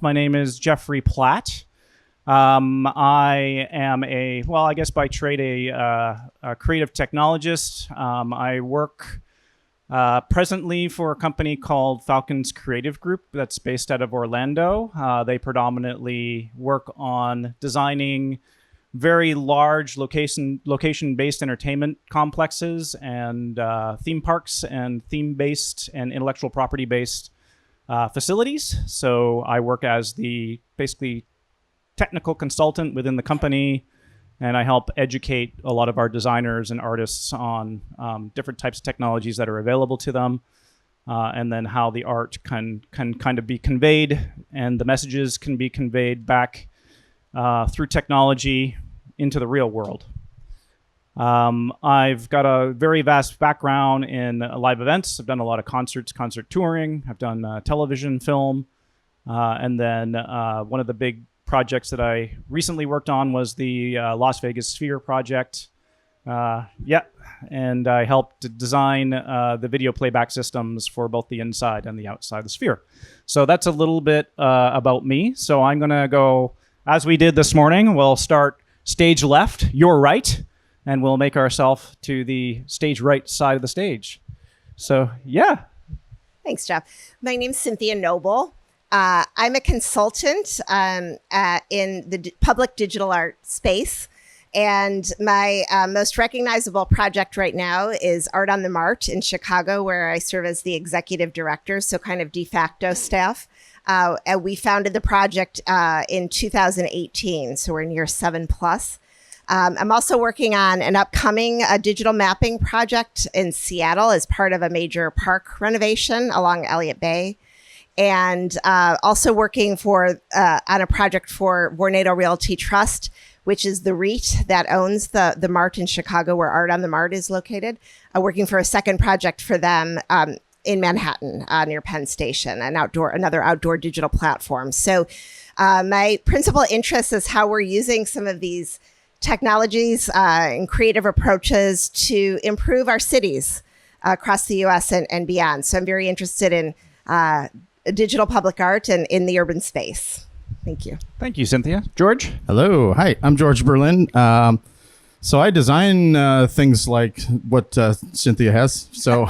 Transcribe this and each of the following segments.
My name is Jeffrey Platt. I am I guess by trade, a creative technologist. I work presently for a company called Falcons Creative Group that's based out of Orlando. They predominantly work on designing very large location-based entertainment complexes and theme parks and theme-based and intellectual property-based facilities. So I work as the basically technical consultant within the company, and I help educate a lot of our designers and artists on different types of technologies that are available to them, and then how the art can kind of be conveyed and the messages can be conveyed back through technology into the real world. I've got a very vast background in live events. I've done a lot of concerts, concert touring. I've done television, film, and then one of the big projects that I recently worked on was the Las Vegas Sphere project. And I helped design the video playback systems for both the inside and the outside of the Sphere. So that's a little bit about me. So I'm going to go, as we did this morning, we'll start stage left, your right, and we'll make ourselves to the stage right side of the stage. So, yeah. Thanks, Jeff. My name's Cynthia Noble. I'm a consultant in the public digital art space. And my most recognizable project right now is Art on the Mart in Chicago, where I serve as the executive director, so kind of de facto staff. And we founded the project in 2018, so we're in year 7+. I'm also working on an upcoming digital mapping project in Seattle as part of a major park renovation along Elliott Bay. And also working on a project for Vornado Realty Trust, which is the REIT that owns the Mart in Chicago, where Art on the Mart is located. Working for a second project for them in Manhattan near Penn Station, another outdoor digital platform. So my principal interest is how we're using some of these technologies and creative approaches to improve our cities across the U.S. and beyond. So I'm very interested in digital public art and in the urban space. Thank you. Thank you, Cynthia. George? Hello. Hi, I'm George Berlin. So I design things like what Cynthia has. So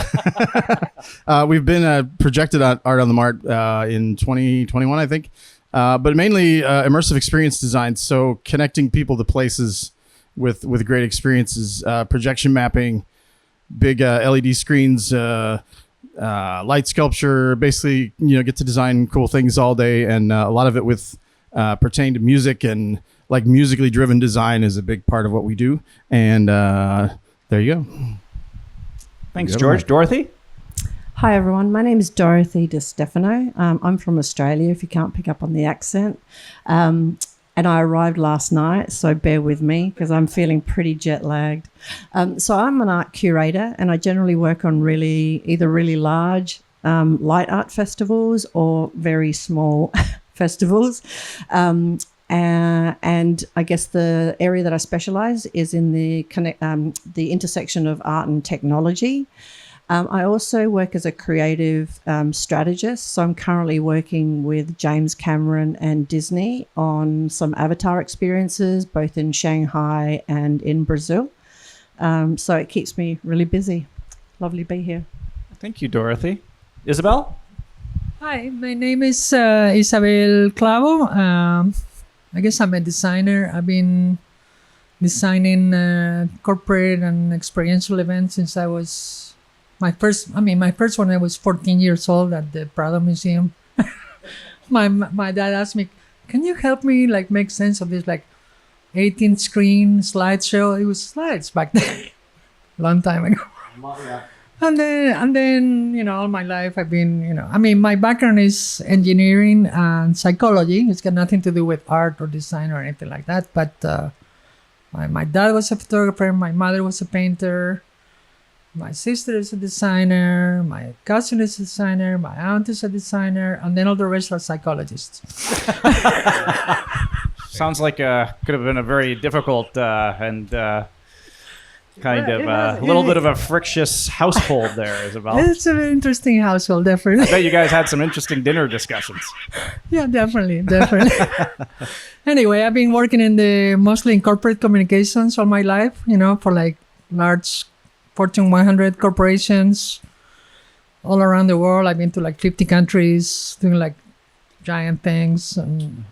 we've been projected at Art on the Mart in 2021, I think. But mainly immersive experience design. So connecting people to places with great experiences, projection mapping, big LED screens, light sculpture, basically, get to design cool things all day. And a lot of it with pertain to music, and like musically driven design is a big part of what we do. And there you go. Thanks, George. Dorothy? Hi, everyone. My name is Dorothy DeStefano. I'm from Australia, if you can't pick up on the accent. And I arrived last night, so bear with me because I'm feeling pretty jet lagged. So I'm an art curator, and I generally work on either really large light art festivals or very small festivals. And I guess the area that I specialize is in the intersection of art and technology. I also work as a creative strategist. So I'm currently working with James Cameron and Disney on some avatar experiences, both in Shanghai and in Brazil. So it keeps me really busy. Lovely to be here. Thank you, Dorothy. Isabel? Hi, my name is Isabel Clavo. I guess I'm a designer. I've been designing corporate and experiential events since I was my first one. I was 14 years old at the Prado Museum. my dad asked me, "Can you help me make sense of this 18 screen slideshow?" It was slides back then, long time ago. And then all my life I've been my background is engineering and psychology. It's got nothing to do with art or design or anything like that. But my dad was a photographer. My mother was a painter. My sister is a designer. My cousin is a designer. My aunt is a designer, and then all the rest are psychologists. Sounds like could have been a very difficult and kind of Yeah, a little bit of a frictious household there, Isabel. It's an interesting household, definitely. I bet you guys had some interesting dinner discussions. Yeah, definitely. Anyway, I've been working mostly in corporate communications all my life, for like large Fortune 100 corporations all around the world. I've been to like 50 countries doing like giant things, and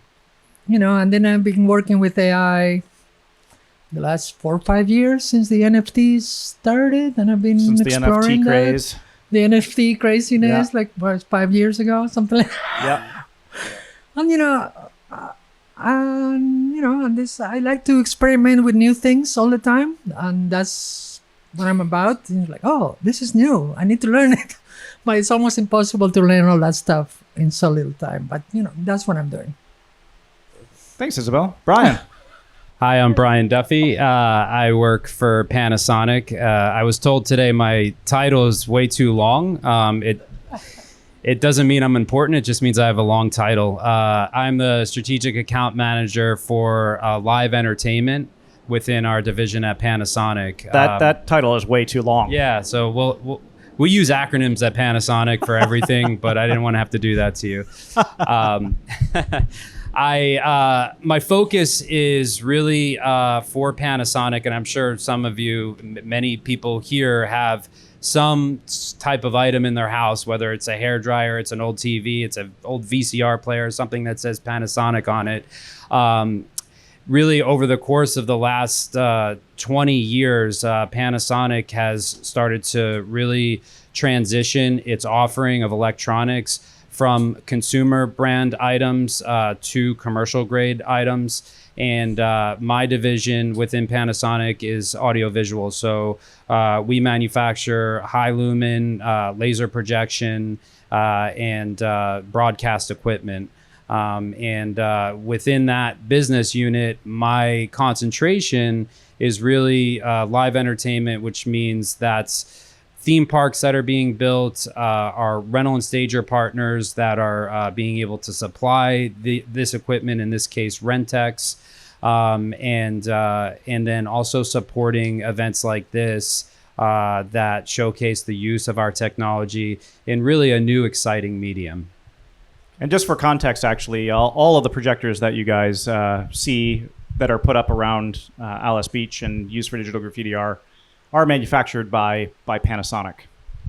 then I've been working with AI the last 4 or 5 years since the NFTs started, and I've been Since the exploring NFT that. craze. The NFT craziness, Yeah. like 5 years ago, something like that. Yeah. And this I like to experiment with new things all the time, and that's what I'm about. It's like, oh, this is new. I need to learn it, but it's almost impossible to learn all that stuff in so little time. But that's what I'm doing. Thanks, Isabel. Brian. Hi, I'm Brian Duffy. I work for Panasonic. I was told today my title is way too long. It doesn't mean I'm important. It just means I have a long title. I'm the strategic account manager for live entertainment within our division at Panasonic. That title is way too long. Yeah, so we'll use acronyms at Panasonic for everything, but I didn't want to have to do that to you. My focus is really for Panasonic, and I'm sure some of you, many people here have some type of item in their house, whether it's a hairdryer, it's an old TV, it's an old VCR player, something that says Panasonic on it. Really, over the course of the last 20 years, Panasonic has started to really transition its offering of electronics from consumer brand items to commercial grade items. And my division within Panasonic is audiovisual. So we manufacture high lumen, laser projection, and broadcast equipment. And within that business unit, my concentration is really live entertainment, which means that's theme parks that are being built, our rental and stager partners that are being able to supply this equipment, in this case, Rentex, and then also supporting events like this that showcase the use of our technology in really a new, exciting medium. And just for context, actually, all of the projectors that you guys see that are put up around Alice Beach and used for digital graffiti are manufactured by Panasonic.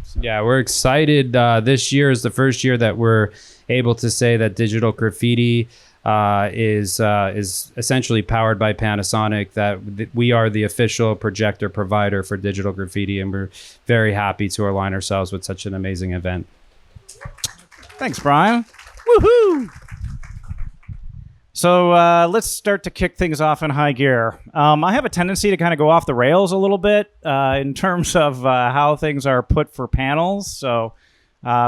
So. Yeah, we're excited. This year is the first year that we're able to say that digital graffiti is essentially powered by Panasonic, that we are the official projector provider for digital graffiti, and we're very happy to align ourselves with such an amazing event. Thanks, Brian. Woohoo! So let's start to kick things off in high gear. I have a tendency to kind of go off the rails a little bit in terms of how things are put for panels. So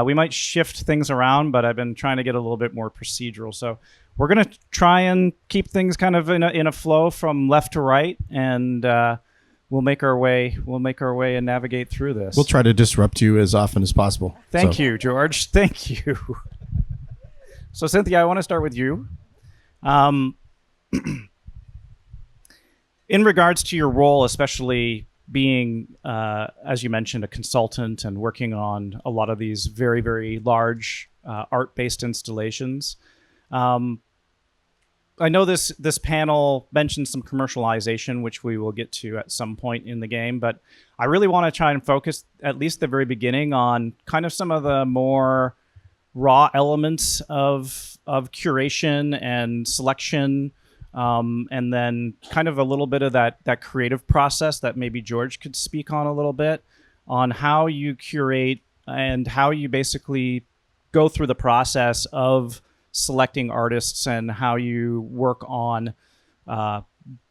we might shift things around, but I've been trying to get a little bit more procedural. So we're going to try and keep things kind of in a flow from left to right, and we'll make our way and navigate through this. We'll try to disrupt you as often as possible. Thank you, George. Thank you. So Cynthia, I want to start with you. In regards to your role, especially being, as you mentioned, a consultant and working on a lot of these very, very large art-based installations, I know this panel mentioned some commercialization, which we will get to at some point in the game, but I really want to try and focus, at least the very beginning, on kind of some of the more raw elements of curation and selection, and then kind of a little bit of that creative process that maybe George could speak on a little bit, on how you curate and how you basically go through the process of selecting artists and how you work on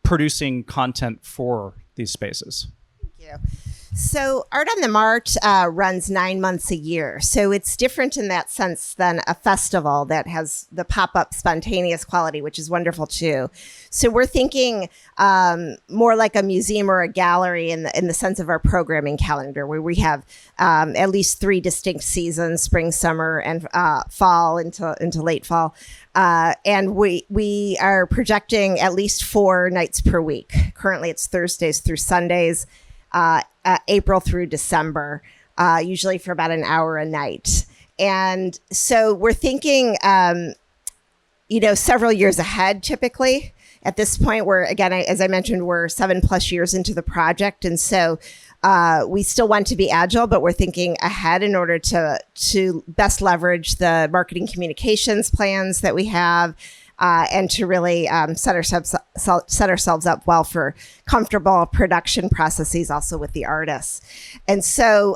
producing content for these spaces. Thank you. So Art on the Mart runs 9 months a year. So it's different in that sense than a festival that has the pop-up spontaneous quality, which is wonderful too. So we're thinking more like a museum or a gallery in the sense of our programming calendar, where we have at least 3 distinct seasons: spring, summer, and fall into late fall. And we are projecting at least 4 nights per week. Currently it's Thursdays through Sundays. April through December, usually for about an hour a night. And so we're thinking, several years ahead typically. At this point, we're, again, as I mentioned, we're 7+ years into the project. And so we still want to be agile, but we're thinking ahead in order to best leverage the marketing communications plans that we have, and to really set ourselves up well for comfortable production processes also with the artists. And so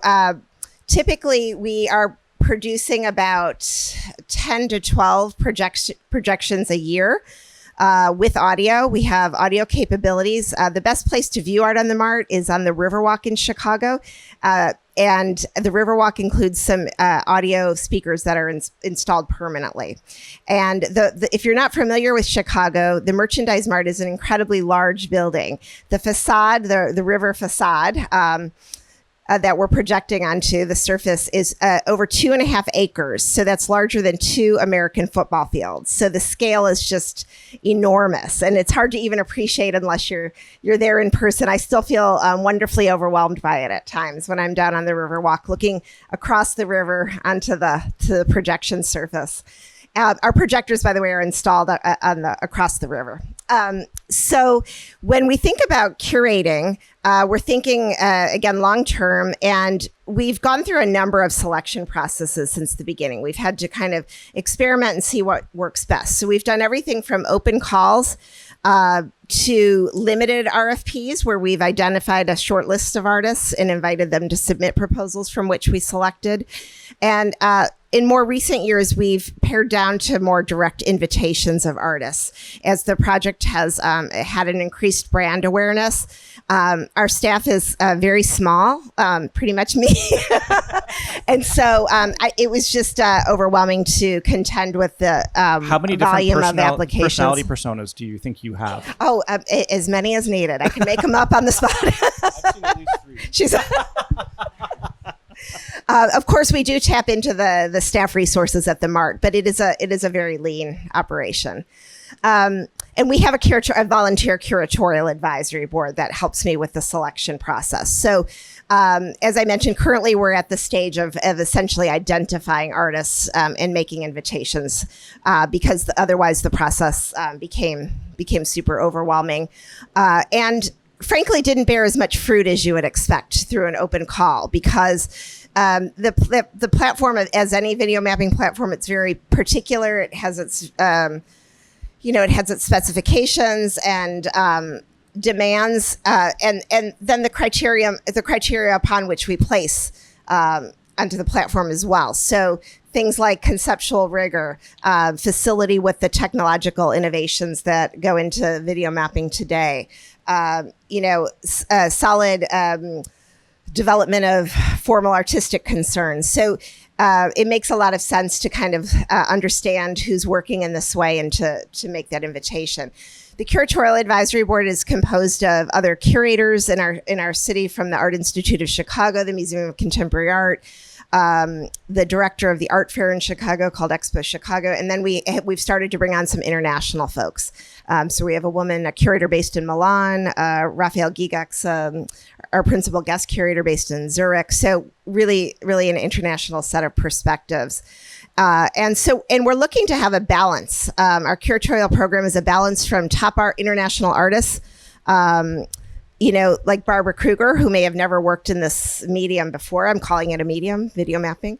typically we are producing about 10 to 12 projections a year. With audio, we have audio capabilities. The best place to view Art on the Mart is on the Riverwalk in Chicago. And the Riverwalk includes some audio speakers that are installed permanently. And if you're not familiar with Chicago, the Merchandise Mart is an incredibly large building. The facade, the river facade, that we're projecting onto the surface is over 2.5 acres. So that's larger than 2 American football fields. So the scale is just enormous, and it's hard to even appreciate unless you're there in person. I still feel wonderfully overwhelmed by it at times when I'm down on the Riverwalk looking across the river onto the projection surface. Our projectors, by the way, are installed across the river. So when we think about curating, we're thinking, again, long-term, and we've gone through a number of selection processes since the beginning. We've had to kind of experiment and see what works best. So we've done everything from open calls to limited RFPs, where we've identified a short list of artists and invited them to submit proposals from which we selected. And in more recent years, we've pared down to more direct invitations of artists as the project has had an increased brand awareness. Our staff is very small, pretty much me. And so it was just overwhelming to contend with the How many volume different of applications. personality personas do you think you have? Oh, as many as needed. I can make them up on the spot. I've seen at least 3. She's. Of course, we do tap into the staff resources at the Mart, but it is a very lean operation. And we have a volunteer curatorial advisory board that helps me with the selection process. So, as I mentioned, currently we're at the stage of essentially identifying artists and making invitations because otherwise the process became super overwhelming. And frankly, didn't bear as much fruit as you would expect through an open call, because the platform, as any video mapping platform, it's very particular. It has its it has its specifications and demands, and then the criteria upon which we place onto the platform as well. So things like conceptual rigor, facility with the technological innovations that go into video mapping today, solid development of formal artistic concerns. So it makes a lot of sense to kind of understand who's working in this way and to make that invitation. The curatorial advisory board is composed of other curators in our city from the Art Institute of Chicago, the Museum of Contemporary Art, the director of the art fair in Chicago called Expo Chicago, and then we've started to bring on some international folks. So we have a curator based in Milan, Raphael Gigax, our principal guest curator based in Zurich. So really, really an international set of perspectives. And we're looking to have a balance. Our curatorial program is a balance from top art international artists, like Barbara Kruger, who may have never worked in this medium before. I'm calling it a medium, video mapping.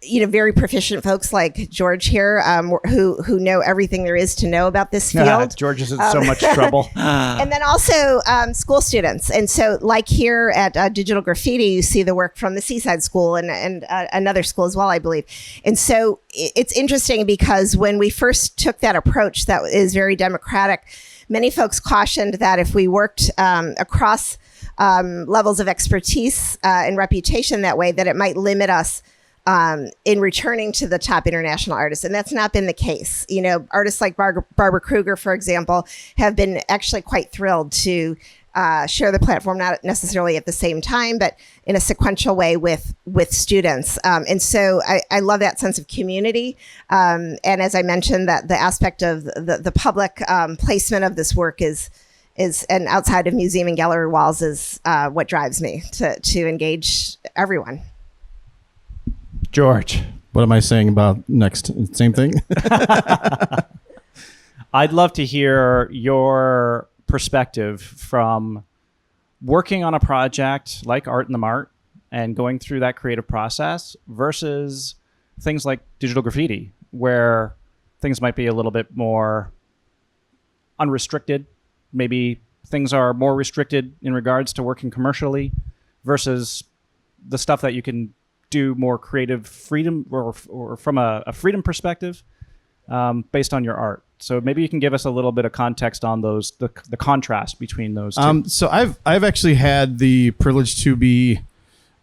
Very proficient folks like George here, who know everything there is to know about this field. George is in so much trouble. And then also school students. And so like here at Digital Graffiti, you see the work from the Seaside School and another school as well, I believe. And so it's interesting because when we first took that approach that is very democratic, many folks cautioned that if we worked across levels of expertise and reputation that way, that it might limit us in returning to the top international artists. And that's not been the case. Artists like Barbara Kruger, for example, have been actually quite thrilled to share the platform, not necessarily at the same time, but in a sequential way with students. And so I love that sense of community. And as I mentioned, that the aspect of the public placement of this work is and outside of museum and gallery walls is what drives me to engage everyone. George. What am I saying about next? Same thing? I'd love to hear your perspective from working on a project like Art in the Mart and going through that creative process versus things like digital graffiti, where things might be a little bit more unrestricted. Maybe things are more restricted in regards to working commercially versus the stuff that you can do more creative freedom or from a freedom perspective based on your art. So maybe you can give us a little bit of context on those, the contrast between those two. So I've actually had the privilege to be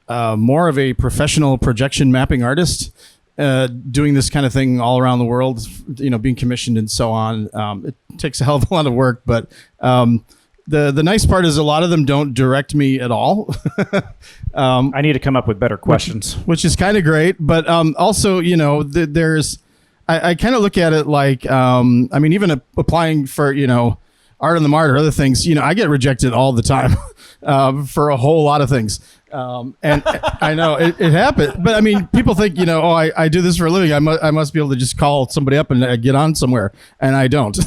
more of a professional projection mapping artist, doing this kind of thing all around the world, being commissioned and so on. It takes a hell of a lot of work, but the nice part is a lot of them don't direct me at all. I need to come up with better questions. Which is kind of great. But also, there's, I kind of look at it like, even applying for, Art on the Mart or other things, I get rejected all the time for a whole lot of things. And I know it happens, but people think, I do this for a living. I must be able to just call somebody up and get on somewhere. And I don't.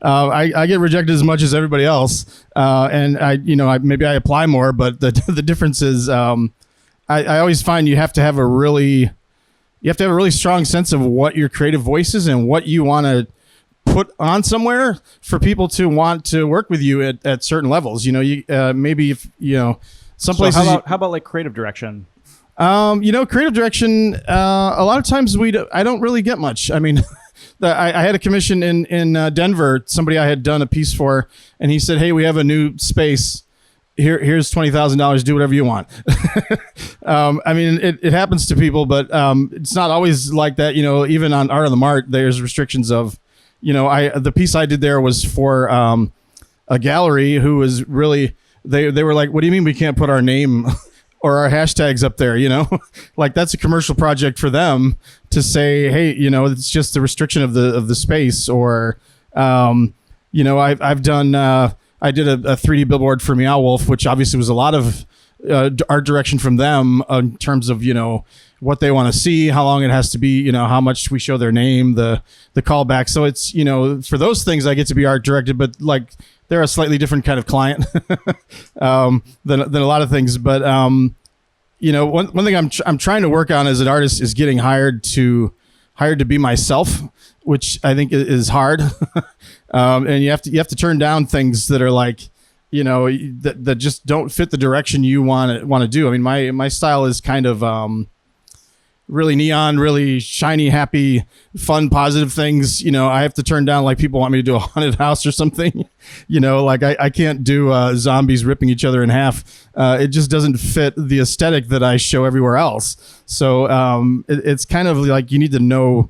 I get rejected as much as everybody else. And maybe I apply more, but the difference is, I always find you have to have a really strong sense of what your creative voice is and what you want to put on somewhere for people to want to work with you at certain levels. Maybe if, some places. So how about like creative direction? Creative direction, a lot of times I don't really get much. I had a commission in Denver, somebody I had done a piece for, and he said, "Hey, we have a new space. Here's $20,000. Do whatever you want." It happens to people, but it's not always like that. Even on Art on the Mart, there's restrictions of, the piece I did there was for a gallery who was really, they were like, "What do you mean we can't put our name or our hashtags up there?" Like that's a commercial project for them to say, "Hey, it's just the restriction of the space." Or, I've done. I did a 3D billboard for Meow Wolf, which obviously was a lot of art direction from them in terms of, what they want to see, how long it has to be, how much we show their name, the callback. So it's, for those things I get to be art directed, but like they're a slightly different kind of client than a lot of things. But, one thing I'm trying to work on as an artist is getting hired to be myself, which I think is hard. And you have to turn down things that are like, that just don't fit the direction you want to do. My style is kind of really neon, really shiny, happy, fun, positive things. I have to turn down like people want me to do a haunted house or something. Like I can't do zombies ripping each other in half. It just doesn't fit the aesthetic that I show everywhere else. So it's kind of like you need to know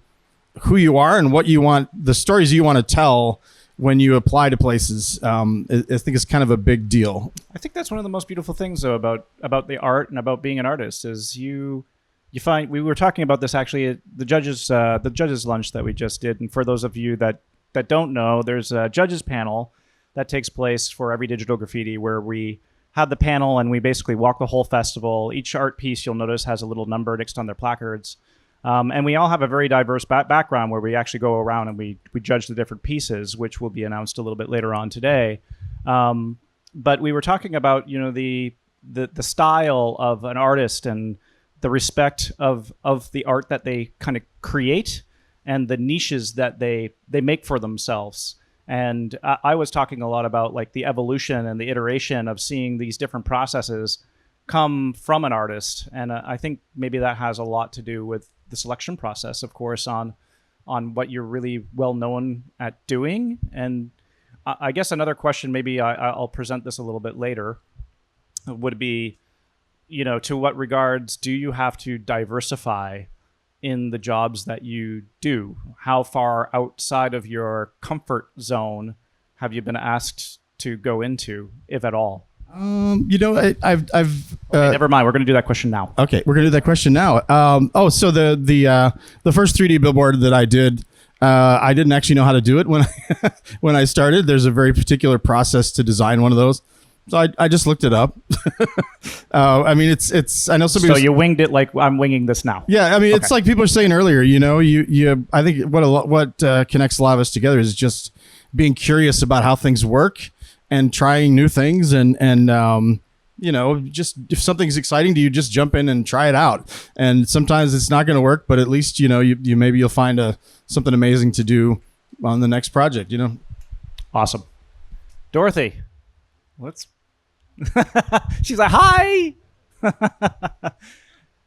who you are and what you want, the stories you want to tell when you apply to places. I think it's kind of a big deal. I think that's one of the most beautiful things, though, about the art and about being an artist is you find, we were talking about this actually at the judges lunch that we just did. And for those of you that don't know, there's a judges panel that takes place for every digital graffiti where we have the panel and we basically walk the whole festival. Each art piece, you'll notice, has a little number next on their placards. And we all have a very diverse background where we actually go around and we judge the different pieces, which will be announced a little bit later on today. But we were talking about, the style of an artist and the respect of the art that they kind of create and the niches that they make for themselves. And I was talking a lot about like the evolution and the iteration of seeing these different processes come from an artist. And I think maybe that has a lot to do with the selection process, of course, on what you're really well known at doing. And I guess another question, maybe I'll present this a little bit later, would be, to what regards do you have to diversify in the jobs that you do? How far outside of your comfort zone have you been asked to go into, if at all? I've never mind. We're going to do that question now. Okay, we're going to do that question now. So the first 3D billboard that I did, I didn't actually know how to do it when when I started. There's a very particular process to design one of those. So I just looked it up. I mean, it's. I know some people. So you winged it like I'm winging this now. Yeah, I mean, it's like people were saying earlier. You know, you. I think what connects a lot of us together is just being curious about how things work and trying new things, and you know, just if something's exciting to you, just jump in and try it out. And sometimes it's not going to work, but at least you know you maybe you'll find something amazing to do on the next project. You know. Awesome, Dorothy. Let's. She's like, hi.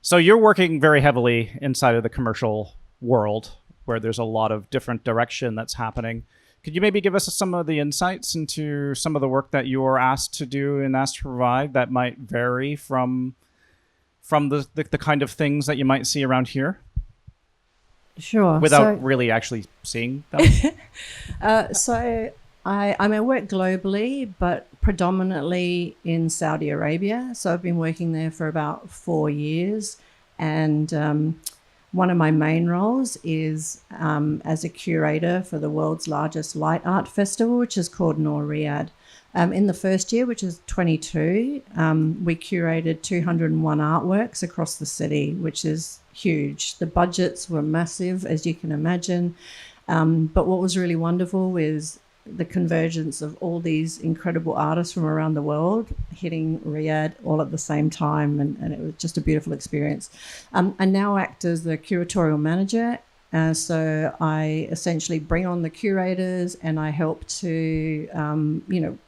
So you're working very heavily inside of the commercial world where there's a lot of different direction that's happening. Could you maybe give us some of the insights into some of the work that you're asked to do and asked to provide that might vary from the kind of things that you might see around here? Sure. Without really actually seeing them? So I work globally, but predominantly in Saudi Arabia. So I've been working there for about 4 years. And one of my main roles is as a curator for the world's largest light art festival, which is called Noor Riyadh. In the first year, which is 22, we curated 201 artworks across the city, which is huge. The budgets were massive, as you can imagine. But what was really wonderful is the convergence of all these incredible artists from around the world hitting Riyadh all at the same time. And it was just a beautiful experience. I now act as the curatorial manager. So I essentially bring on the curators and I help to,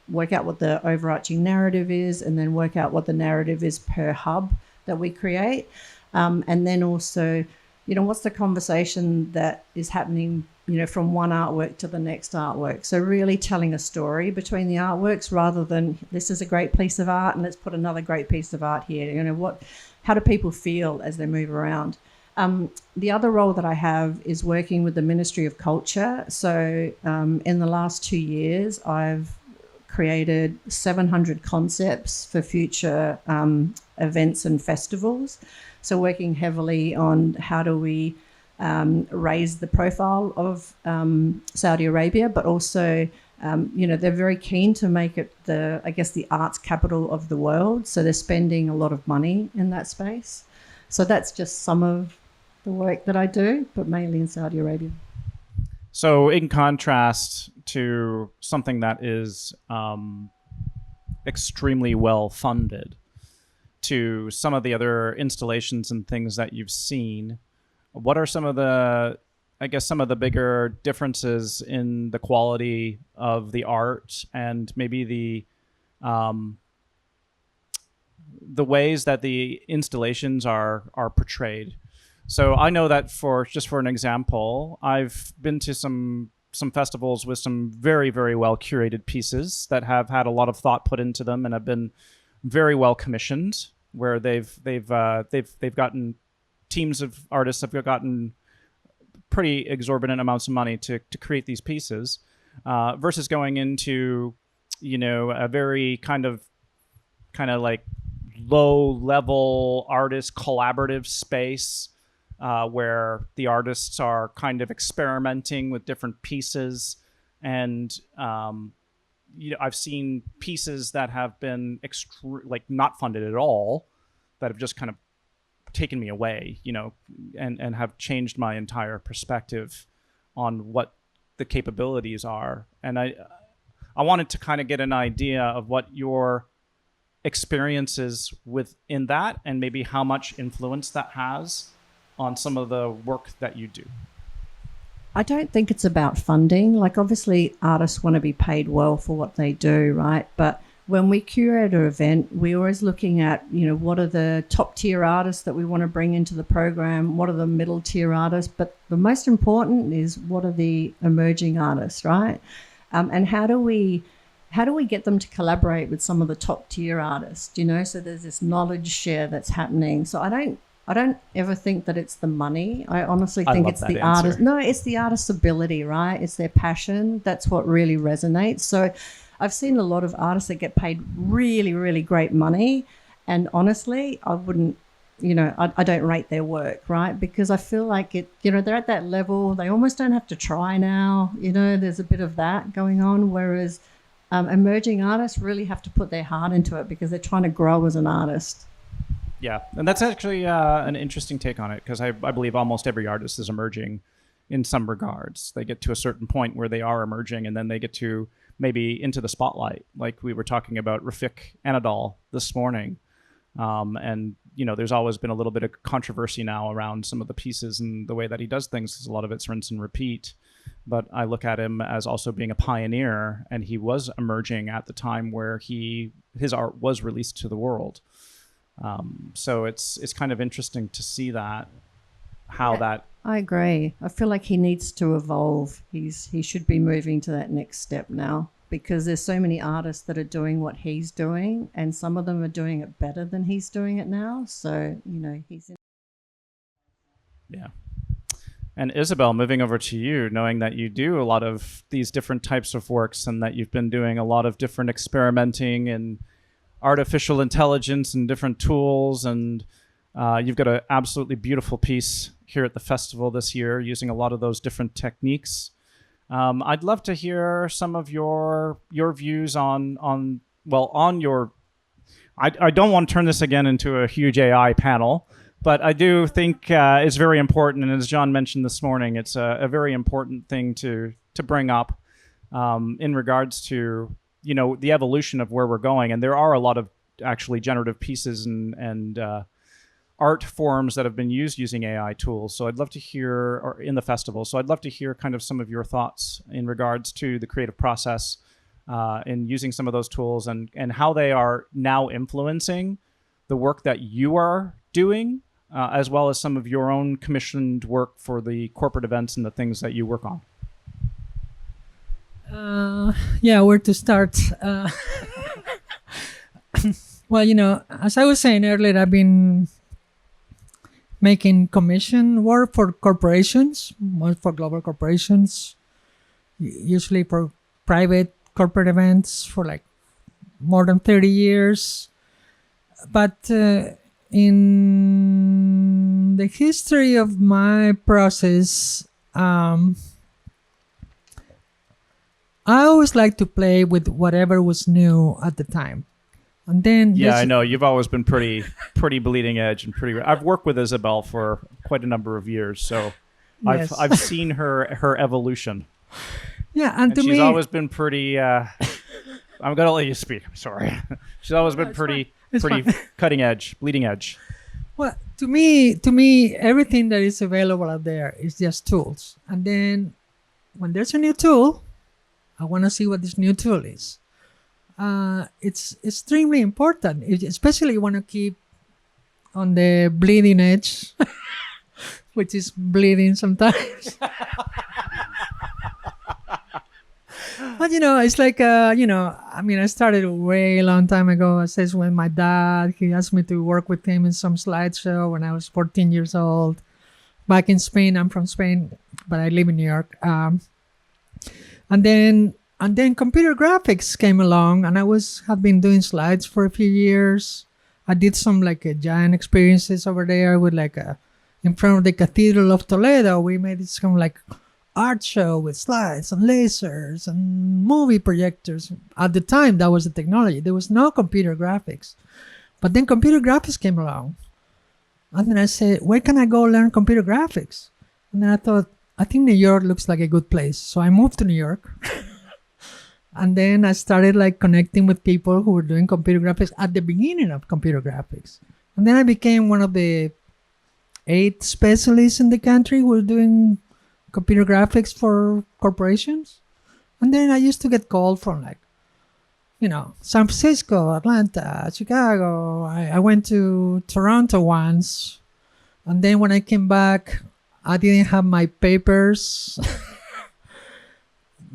work out what the overarching narrative is and then work out what the narrative is per hub that we create. And then also, what's the conversation that is happening from one artwork to the next artwork. So really telling a story between the artworks rather than this is a great piece of art and let's put another great piece of art here. How do people feel as they move around? The other role that I have is working with the Ministry of Culture. So in the last 2 years, I've created 700 concepts for future events and festivals. So working heavily on how do we raise the profile of Saudi Arabia, but also, they're very keen to make it the arts capital of the world. So they're spending a lot of money in that space. So that's just some of the work that I do, but mainly in Saudi Arabia. So in contrast to something that is extremely well funded, to some of the other installations and things that you've seen, what are some of the bigger differences in the quality of the art and maybe the ways that the installations are portrayed? So I know that for an example, I've been to some festivals with some very, very well curated pieces that have had a lot of thought put into them and have been very well commissioned, where they've gotten teams of artists have gotten pretty exorbitant amounts of money to create these pieces, versus going into, a very kind of like low level artist collaborative space, where the artists are kind of experimenting with different pieces. And, I've seen pieces that have been not funded at all, that have just kind of taken me away, and have changed my entire perspective on what the capabilities are. And I wanted to kind of get an idea of what your experiences within that and maybe how much influence that has on some of the work that you do. I don't think it's about funding. Like, obviously artists want to be paid well for what they do, right? But when we curate an event, we're always looking at, what are the top tier artists that we want to bring into the program? What are the middle tier artists? But the most important is what are the emerging artists, right? And how do we get them to collaborate with some of the top tier artists, So there's this knowledge share that's happening. So I don't ever think that it's the money. I honestly think it's the artist. No, it's the artist's ability, right? It's their passion. That's what really resonates. So I've seen a lot of artists that get paid really, really great money. And honestly, I wouldn't I don't rate their work, right? Because I feel like they're at that level. They almost don't have to try now. There's a bit of that going on. Whereas emerging artists really have to put their heart into it because they're trying to grow as an artist. Yeah, and that's actually an interesting take on it, because I believe almost every artist is emerging in some regards. They get to a certain point where they are emerging, and then they get to maybe into the spotlight, like we were talking about Rafik Anadol this morning. And there's always been a little bit of controversy now around some of the pieces and the way that he does things, because a lot of it's rinse and repeat. But I look at him as also being a pioneer, and he was emerging at the time where his art was released to the world. So it's kind of interesting to see that, how that. I agree. I feel like he needs to evolve. He should be moving to that next step now, because there's so many artists that are doing what he's doing, and some of them are doing it better than he's doing it now. So, he's in. Yeah. And Isabel, moving over to you, knowing that you do a lot of these different types of works and that you've been doing a lot of different experimenting in artificial intelligence and different tools, and you've got an absolutely beautiful piece here at the festival this year using a lot of those different techniques. I'd love to hear some of your views on your. I don't want to turn this again into a huge AI panel, but I do think it's very important, and as John mentioned this morning, it's a very important thing to bring up in regards to the evolution of where we're going. And there are a lot of actually generative pieces and art forms that have been used using AI tools. So I'd love to hear, or in the festival, so I'd love to hear kind of some of your thoughts in regards to the creative process in using some of those tools, and how they are now influencing the work that you are doing, as well as some of your own commissioned work for the corporate events and the things that you work on. Where to start? Well, as I was saying earlier, I've been making commission work for corporations, more for global corporations, usually for private corporate events for like more than 30 years. But in the history of my process, I always like to play with whatever was new at the time. And then I know you've always been pretty bleeding edge and pretty. I've worked with Isabel for quite a number of years, so yes. I've seen her evolution. Yeah, and to she's me, always been pretty. I'm gonna let you speak. I'm sorry. She's always been pretty cutting edge, bleeding edge. Well, to me, everything that is available out there is just tools. And then when there's a new tool, I want to see what this new tool is. It's extremely important, especially you want to keep on the bleeding edge, which is bleeding sometimes. But it's like I started a way long time ago. It says when my dad, he asked me to work with him in some slideshow when I was 14 years old, back in Spain. I'm from Spain, but I live in New York. And then computer graphics came along, and I have been doing slides for a few years. I did some giant experiences over there with in front of the Cathedral of Toledo. We made this kind of art show with slides and lasers and movie projectors. At the time, that was the technology. There was no computer graphics. But then computer graphics came along. And then I said, where can I go learn computer graphics? And then I thought, I think New York looks like a good place. So I moved to New York. And then I started connecting with people who were doing computer graphics at the beginning of computer graphics. And then I became one of the 8 specialists in the country who were doing computer graphics for corporations. And then I used to get called from San Francisco, Atlanta, Chicago. I went to Toronto once. And then when I came back, I didn't have my papers,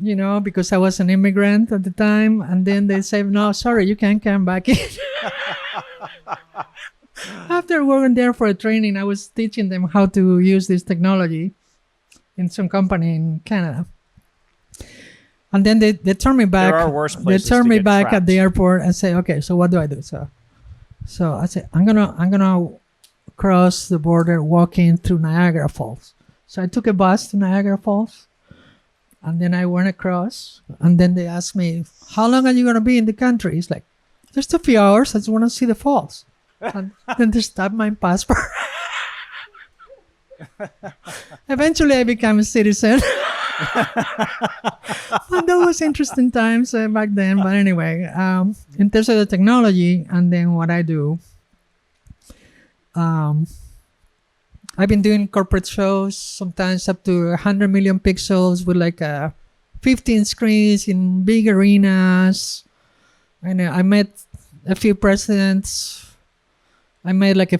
because I was an immigrant at the time. And then they said, no, sorry, you can't come back in. After working there for a training, I was teaching them how to use this technology in some company in Canada. And then they turned me back. There are worse They places turned to me get back trapped. at the airport and say, okay, so what do I do? So I said, I'm gonna cross the border walking through Niagara Falls. So I took a bus to Niagara Falls, and then I went across, and then they asked me, how long are you going to be in the country? It's like, just a few hours. I just want to see the falls. And then they stopped my passport. Eventually, I became a citizen. But that was interesting times back then. But anyway, in terms of the technology and then what I do, I've been doing corporate shows, sometimes up to 100 million pixels with like 15 screens in big arenas. And I met a few presidents. I met like a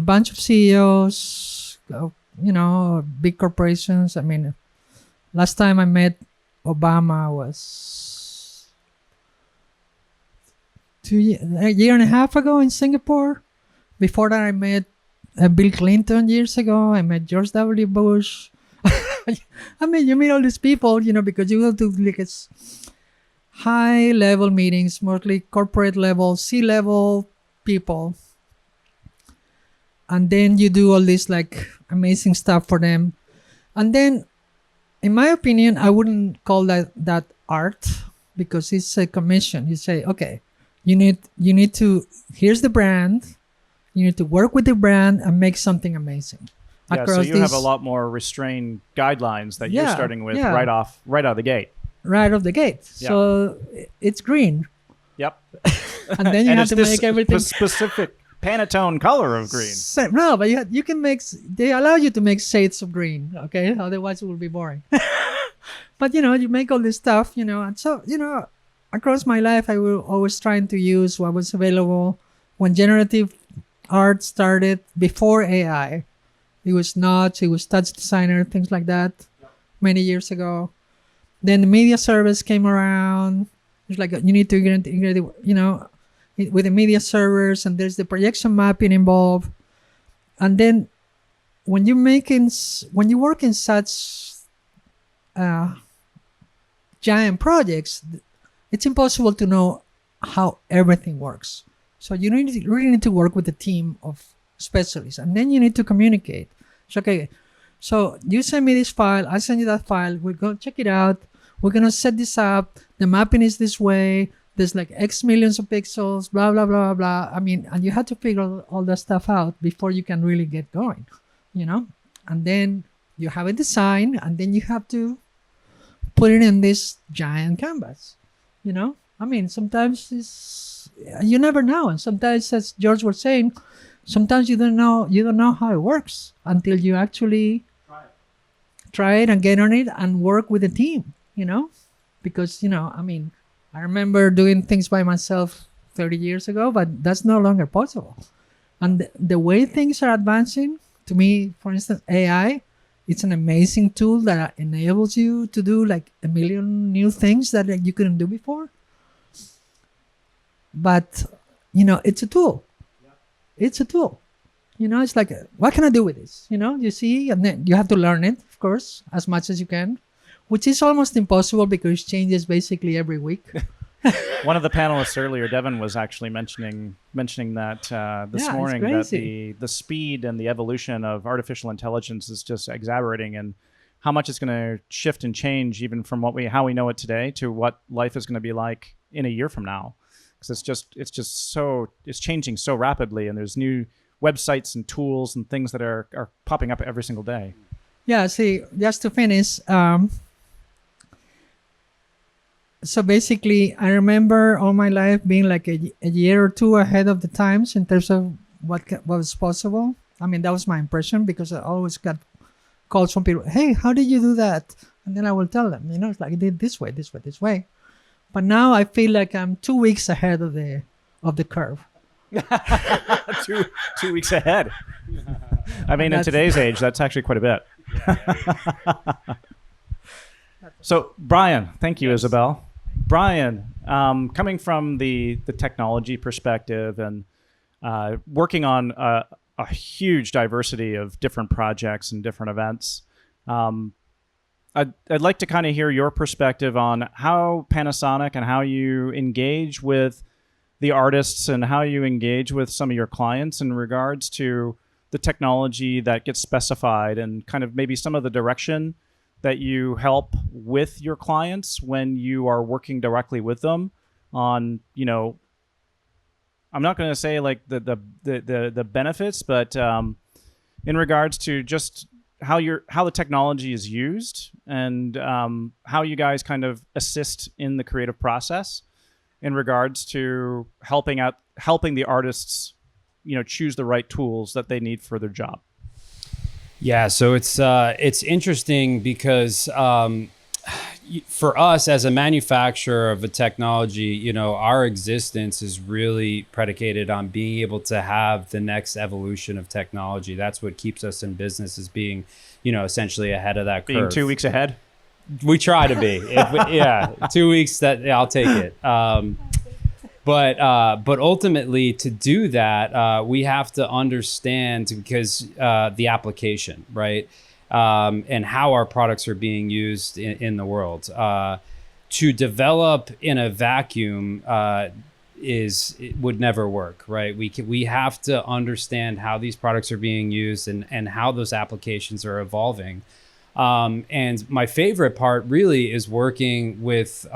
bunch of CEOs, big corporations. I mean, last time I met Obama was a year and a half ago in Singapore. Before that, I met Bill Clinton years ago. I met George W. Bush. I mean, you meet all these people, because you go to like high-level meetings, mostly corporate level, C-level people. And then you do all this like amazing stuff for them. And then, in my opinion, I wouldn't call that art, because it's a commission. You say, okay, you need to, here's the brand. You need to work with the brand and make something amazing. Yeah, so you have a lot more restrained guidelines that you're starting with right out of the gate. Right off the gate. Yeah. So it's green. Yep. And then you have to make everything specific Pantone color of green. No, but you can make. They allow you to make shades of green. Okay, otherwise it will be boring. But you make all this stuff. And so across my life, I was always trying to use what was available when generative art started before AI. It was Notch, it was Touch Designer, things like that, many years ago. Then the media service came around. It's like you need to integrate, with the media servers, and there's the projection mapping involved. And then when you work in such giant projects, it's impossible to know how everything works. So you really need to work with a team of specialists, and then you need to communicate. So, okay, so you send me this file, I send you that file, we're going to check it out, we're going to set this up, the mapping is this way, there's like X millions of pixels, blah, blah, blah, blah. I mean, and you have to figure all that stuff out before you can really get going, And then you have a design, and then you have to put it in this giant canvas, I mean, sometimes you never know. And sometimes, as George was saying, sometimes you don't know how it works until you actually try it and get on it and work with a team, because, I mean, I remember doing things by myself 30 years ago, but that's no longer possible. And the way things are advancing, to me, for instance, AI, it's an amazing tool that enables you to do like a million new things that you couldn't do before. But, it's a tool. It's a tool. It's like, what can I do with this? You see, and then you have to learn it, of course, as much as you can, which is almost impossible because it changes basically every week. One of the panelists earlier, Devin, was actually mentioning that this morning, that the speed and the evolution of artificial intelligence is just exaggerating, and how much it's going to shift and change even from how we know it today to what life is going to be like in a year from now. Because it's changing so rapidly, and there's new websites and tools and things that are popping up every single day. Yeah, see, just to finish, so basically, I remember all my life being like a year or two ahead of the times in terms of what was possible. I mean, that was my impression, because I always got calls from people, hey, how did you do that? And then I will tell them, it's like I did this way, this way, this way. But now I feel like I'm 2 weeks ahead of the curve. 2 weeks ahead. I mean, in today's age, that's actually quite a bit. So, Brian, thank you, Isabel. Brian, coming from the technology perspective and working on a huge diversity of different projects and different events, I'd like to kind of hear your perspective on how Panasonic and how you engage with the artists and how you engage with some of your clients in regards to the technology that gets specified and kind of maybe some of the direction that you help with your clients when you are working directly with them on, you know, I'm not going to say like the benefits, but in regards to just how the technology is used and how you guys kind of assist in the creative process in regards to helping the artists, you know, choose the right tools that they need for their job. Yeah, so it's interesting because for us as a manufacturer of a technology, you know, our existence is really predicated on being able to have the next evolution of technology. That's what keeps us in business, is being, you know, essentially ahead of that curve. Being 2 weeks ahead. We try to be. Yeah, 2 weeks. I'll take it. But ultimately, to do that, we have to understand, because the application, right, and how our products are being used in the world. To develop in a vacuum it would never work, right? We have to understand how these products are being used and how those applications are evolving. And my favorite part really is working with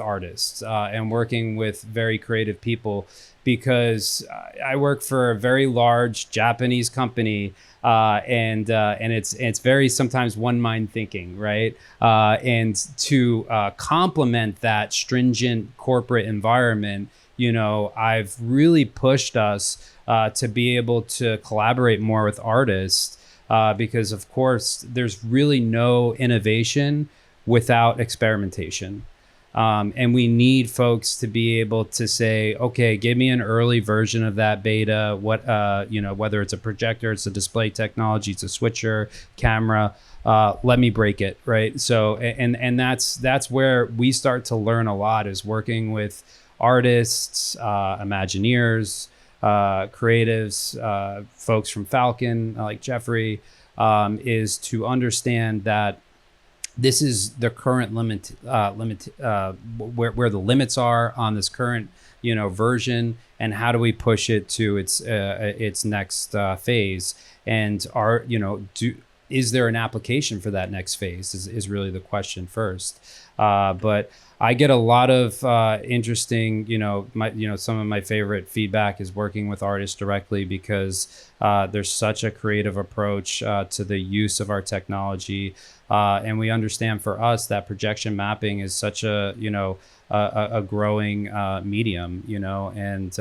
artists and working with very creative people, because I work for a very large Japanese company, and it's very sometimes one mind thinking, right? And to complement that stringent corporate environment, you know, I've really pushed us to be able to collaborate more with artists, because of course there's really no innovation without experimentation. And we need folks to be able to say, okay, give me an early version of that beta. What, you know, whether it's a projector, it's a display technology, it's a switcher, camera, let me break it, right? So, and that's where we start to learn a lot, is working with artists, Imagineers, creatives, folks from Falcon, like Jeffrey, is to understand that this is the current limit, where the limits are on this current, you know, version, and how do we push it to its next phase? And is there an application for that next phase? Is really the question first. But I get a lot of interesting, some of my favorite feedback is working with artists directly, because there's such a creative approach to the use of our technology. And we understand for us that projection mapping is such a growing medium, and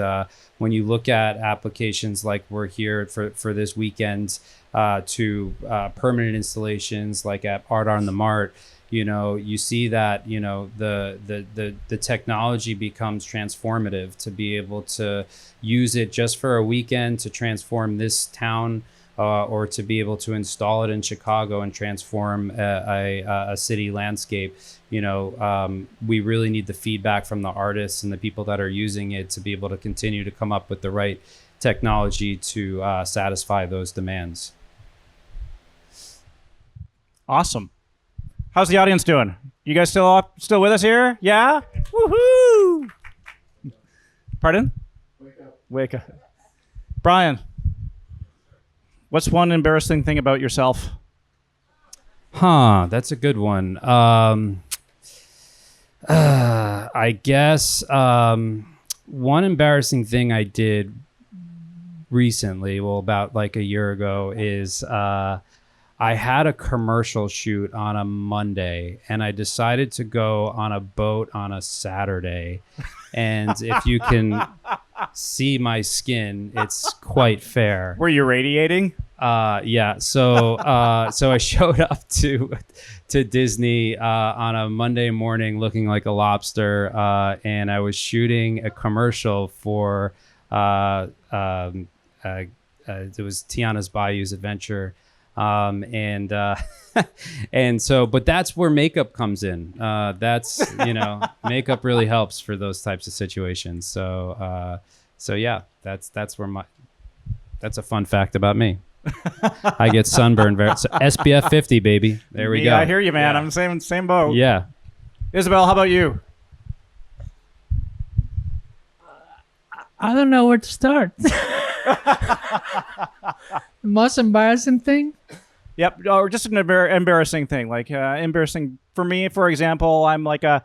when you look at applications like we're here for this weekend, to permanent installations like at Art on the Mart, you see that, the technology becomes transformative to be able to use it just for a weekend to transform this town, or to be able to install it in Chicago and transform a city landscape. We really need the feedback from the artists and the people that are using it to be able to continue to come up with the right technology to satisfy those demands. Awesome. How's the audience doing? You guys still with us here? Yeah? Woohoo! Pardon? Wake up. Brian, what's one embarrassing thing about yourself? That's a good one. I guess one embarrassing thing I did recently, about like a year ago, is I had a commercial shoot on a Monday, and I decided to go on a boat on a Saturday. And if you can see my skin, it's quite fair. Were you radiating? Yeah. So I showed up to Disney on a Monday morning looking like a lobster, and I was shooting a commercial for it was Tiana's Bayou's Adventure. And but that's where makeup comes in. That's, makeup really helps for those types of situations. So yeah, that's a fun fact about me. I get sunburned so SPF 50, baby. There we go. I hear you, man. Yeah. I'm the same boat. Yeah. Isabel, how about you? I don't know where to start. The most embarrassing thing? Yep, or just an embarrassing thing. Like embarrassing for me, for example, I'm a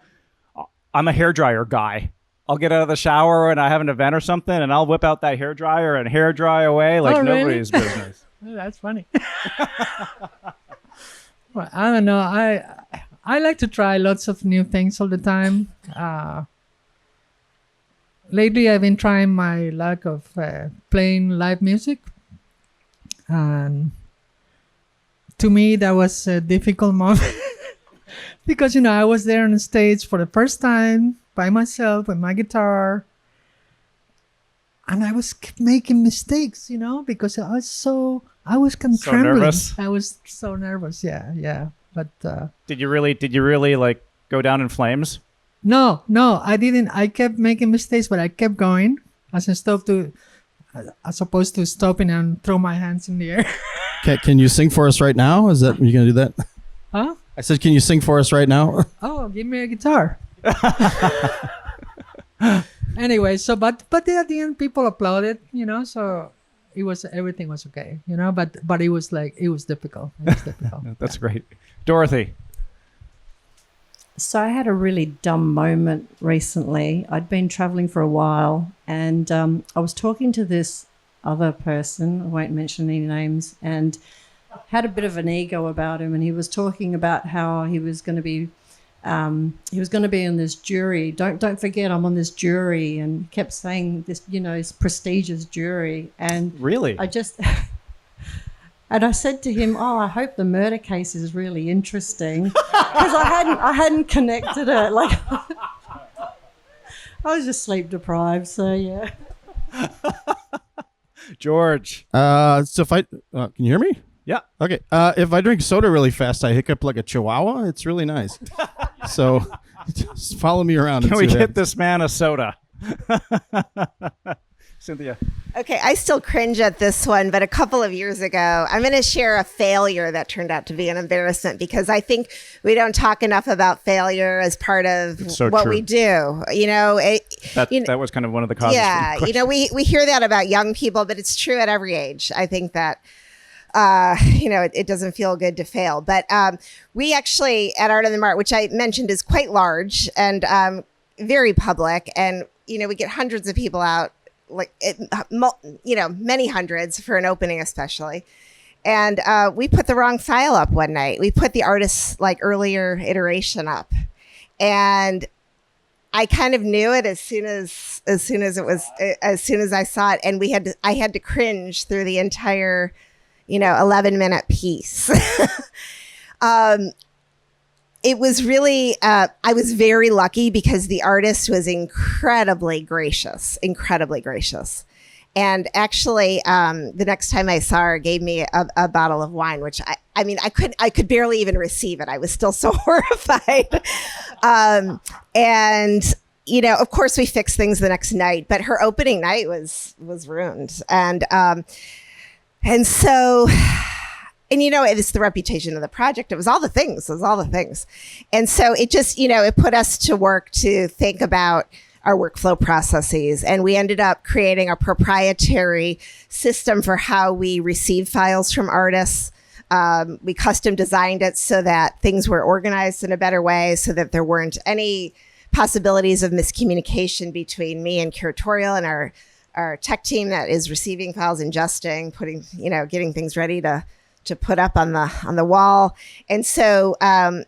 hairdryer guy. I'll get out of the shower and I have an event or something, and I'll whip out that hairdryer and hair dry away like Oh, really? nobody's business. Oh, that's funny. Well, I don't know. I like to try lots of new things all the time. Lately, I've been trying my luck of playing live music. And to me, that was a difficult moment because, I was there on the stage for the first time by myself with my guitar. And I was making mistakes, because I was kind of So trembling. nervous? I was so nervous. Yeah. But Did you really like go down in flames? no, I didn't. I kept making mistakes, but I kept going as opposed to stopping and throw my hands in the air. Can you sing for us right now? Is that you gonna do that? Huh? I said, can you sing for us right now? Oh, give me a guitar. Anyway, but at the end, people applauded, so everything was okay, but it was difficult. That's great. Dorothy. So I had a really dumb moment recently. I'd been traveling for a while, and I was talking to this other person, I won't mention any names, and had a bit of an ego about him. And he was talking about how he was going to be in this jury. Don't forget, I'm on this jury, and kept saying this, this prestigious jury. And Really? I just and I said to him, "Oh, I hope the murder case is really interesting," because I hadn't connected it. Like I was just sleep deprived, so yeah. George. So if can you hear me? Yeah. Okay. If I drink soda really fast, I hiccup like a chihuahua. It's really nice. So just follow me around. Can we get this man a soda? Cynthia. Okay, I still cringe at this one, but a couple of years ago, I'm going to share a failure that turned out to be an embarrassment because I think we don't talk enough about failure as part of so what true. we do. That was kind of one of the causes. Yeah, for the question. we hear that about young people, but it's true at every age. I think that it doesn't feel good to fail. But we actually at Art on the Mart, which I mentioned is quite large and very public, and we get hundreds of people out. Many hundreds for an opening, especially. And we put the wrong file up one night. We put the artist's earlier iteration up, and I kind of knew it as soon as I saw it, and I had to cringe through the entire 11-minute piece. It was really, I was very lucky because the artist was incredibly gracious. And actually, the next time I saw her, gave me a bottle of wine, which I could barely even receive it. I was still so horrified. And of course we fixed things the next night, but her opening night was ruined. And so, it's the reputation of the project. It was all the things. And so it just, it put us to work to think about our workflow processes. And we ended up creating a proprietary system for how we receive files from artists. We custom designed it so that things were organized in a better way, so that there weren't any possibilities of miscommunication between me and curatorial and our tech team that is receiving files, ingesting, putting, getting things ready to put up on the wall. And so, I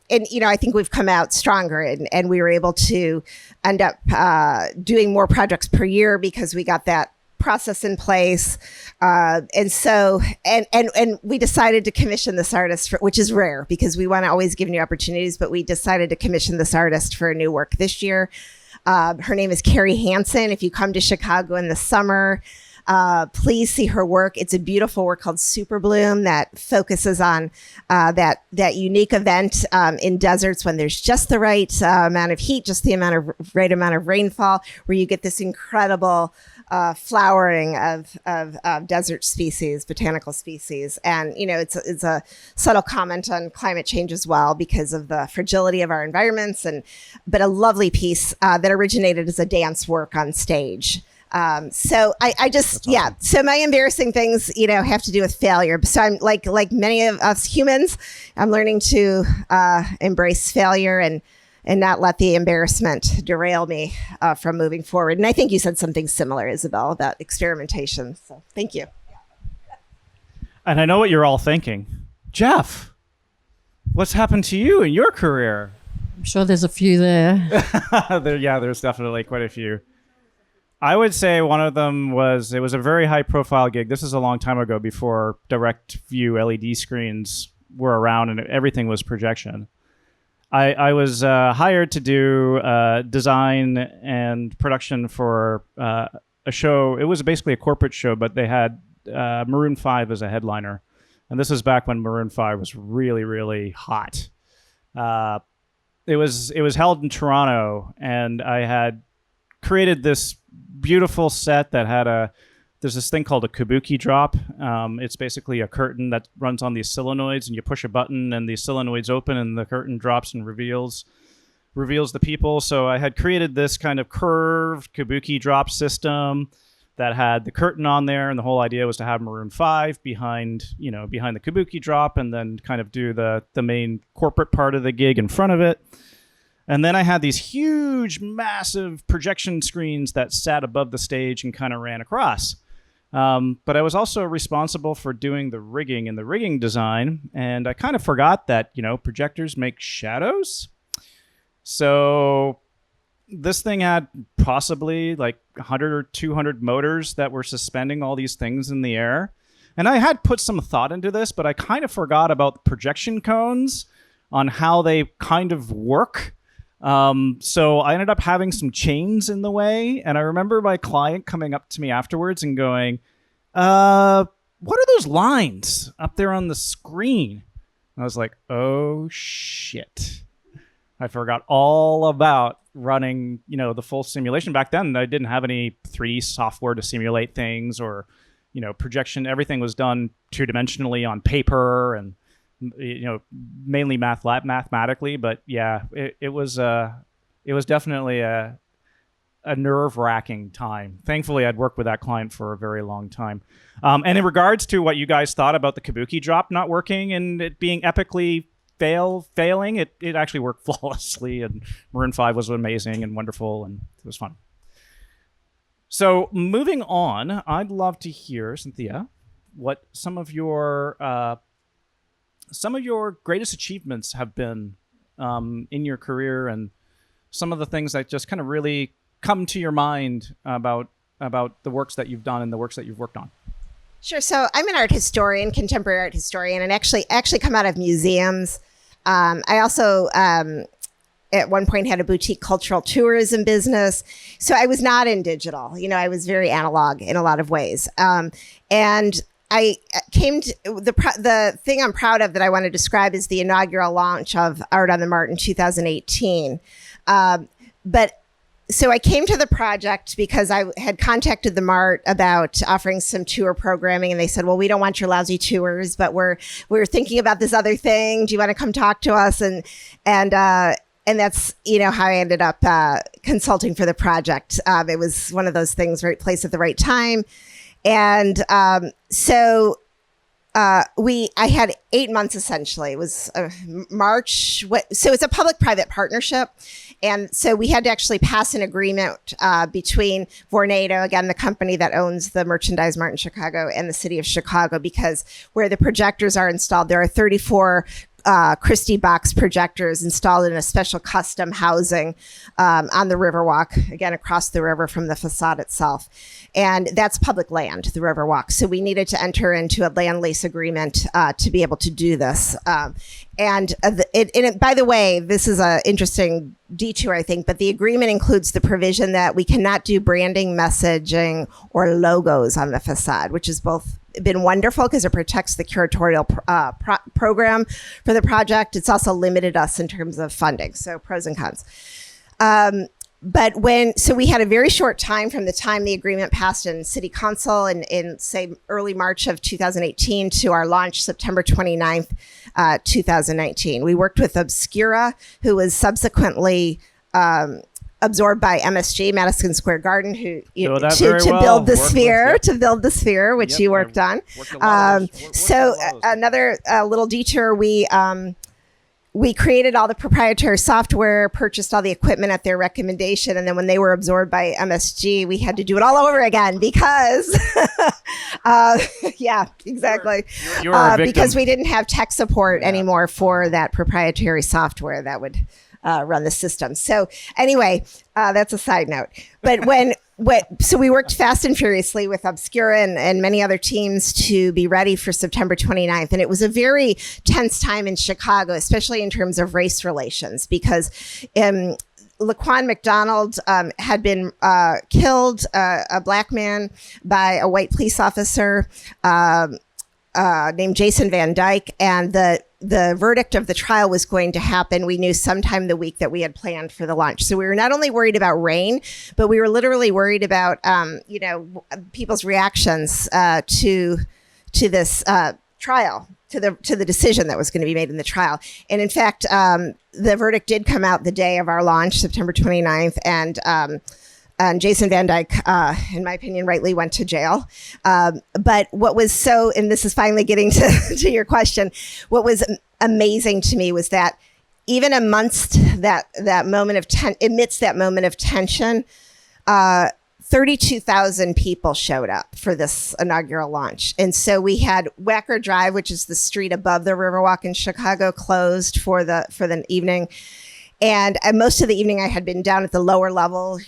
think we've come out stronger, and we were able to end up doing more projects per year because we got that process in place. And so, and we decided to commission this artist, which is rare because we want to always give new opportunities, but we decided to commission this artist for new work this year. Her name is Carrie Hansen. If you come to Chicago in the summer, please see her work. It's a beautiful work called Super Bloom that focuses on that unique event in deserts when there's just the right amount of heat, just the right amount of rainfall, where you get this incredible flowering of desert species, botanical species. And, it's a subtle comment on climate change as well because of the fragility of our environments, but a lovely piece that originated as a dance work on stage. So I just, yeah. So my embarrassing things, have to do with failure. So I'm like many of us humans, I'm learning to embrace failure and not let the embarrassment derail me from moving forward. And I think you said something similar, Isabel, about experimentation. So thank you. And I know what you're all thinking. Jeff, what's happened to you in your career? I'm sure there's a few there. There's definitely quite a few. I would say one of them it was a very high profile gig. This is a long time ago, before direct view LED screens were around and everything was projection. I was hired to do design and production for a show. It was basically a corporate show, but they had Maroon 5 as a headliner. And this is back when Maroon 5 was really, really hot. It was held in Toronto, and I had created this beautiful set that had there's this thing called a kabuki drop. It's basically a curtain that runs on these solenoids, and you push a button and the solenoids open and the curtain drops and reveals the people. So I had created this kind of curved kabuki drop system that had the curtain on there, and the whole idea was to have Maroon 5 behind the kabuki drop, and then kind of do the main corporate part of the gig in front of it. And then I had these huge, massive projection screens that sat above the stage and kind of ran across. But I was also responsible for doing the rigging and the rigging design, and I kind of forgot that, projectors make shadows. So this thing had possibly like 100 or 200 motors that were suspending all these things in the air. And I had put some thought into this, but I kind of forgot about the projection cones on how they kind of work. So I ended up having some chains in the way. And I remember my client coming up to me afterwards and going, what are those lines up there on the screen? And I was like, oh shit. I forgot all about running, the full simulation. Back then, I didn't have any 3D software to simulate things or, projection. Everything was done two-dimensionally on paper and, mainly mathematically. But yeah, it was definitely a nerve-wracking time. Thankfully, I'd worked with that client for a very long time. And in regards to what you guys thought about the kabuki drop not working and it being epically failing, it actually worked flawlessly, and Maroon 5 was amazing and wonderful, and it was fun. So moving on, I'd love to hear, Cynthia, what some of your greatest achievements have been in your career, and some of the things that just kind of really come to your mind about the works that you've done and the works that you've worked on. Sure. So I'm an art historian, contemporary art historian, and actually come out of museums. I also, at one point, had a boutique cultural tourism business. So I was not in digital. I was very analog in a lot of ways. And I came to the thing I'm proud of that I want to describe is the inaugural launch of Art on the Mart in 2018. So I came to the project because I had contacted the Mart about offering some tour programming, and they said, well, we don't want your lousy tours, but we're thinking about this other thing. Do you want to come talk to us? And that's, how I ended up consulting for the project. It was one of those things, right place at the right time. And I had 8 months essentially. It was March. So it's a public-private partnership. And so we had to actually pass an agreement between Vornado, again, the company that owns the Merchandise Mart in Chicago, and the city of Chicago, because where the projectors are installed, there are 34 Christie box projectors installed in a special custom housing on the Riverwalk, again, across the river from the facade itself. And that's public land, the Riverwalk. So we needed to enter into a land lease agreement to be able to do this. By the way, this is an interesting detour, I think, but the agreement includes the provision that we cannot do branding, messaging, or logos on the facade, which has both been wonderful because it protects the curatorial program for the project. It's also limited us in terms of funding, so pros and cons. So we had a very short time from the time the agreement passed in City Council in say early March of 2018 to our launch September 29th, 2019. We worked with Obscura, who was subsequently absorbed by MSG, Madison Square Garden, who Know that to very well. build the Worked with, sphere, yep. to build the sphere, which Yep, you worked I on. worked a lot of those- worked So on a lot of those. another little detour, we created all the proprietary software, purchased all the equipment at their recommendation, and then when they were absorbed by MSG, we had to do it all over again because, yeah, exactly. You were a victim. Because we didn't have tech support anymore for that proprietary software that would run the system. So anyway, that's a side note. But so we worked fast and furiously with Obscura and many other teams to be ready for September 29th. And it was a very tense time in Chicago, especially in terms of race relations, because Laquan McDonald had been killed, a black man, by a white police officer named Jason Van Dyke. And the verdict of the trial was going to happen, we knew, sometime the week that we had planned for the launch. So we were not only worried about rain, but we were literally worried about, people's reactions to this trial, to the decision that was going to be made in the trial. And in fact, the verdict did come out the day of our launch, September 29th, and Jason Van Dyke, in my opinion, rightly went to jail. But what was and this is finally getting to your question, what was amazing to me was that even amidst that moment of tension, 32,000 people showed up for this inaugural launch. And so we had Wacker Drive, which is the street above the Riverwalk in Chicago, closed for the evening. And most of the evening I had been down at the lower level,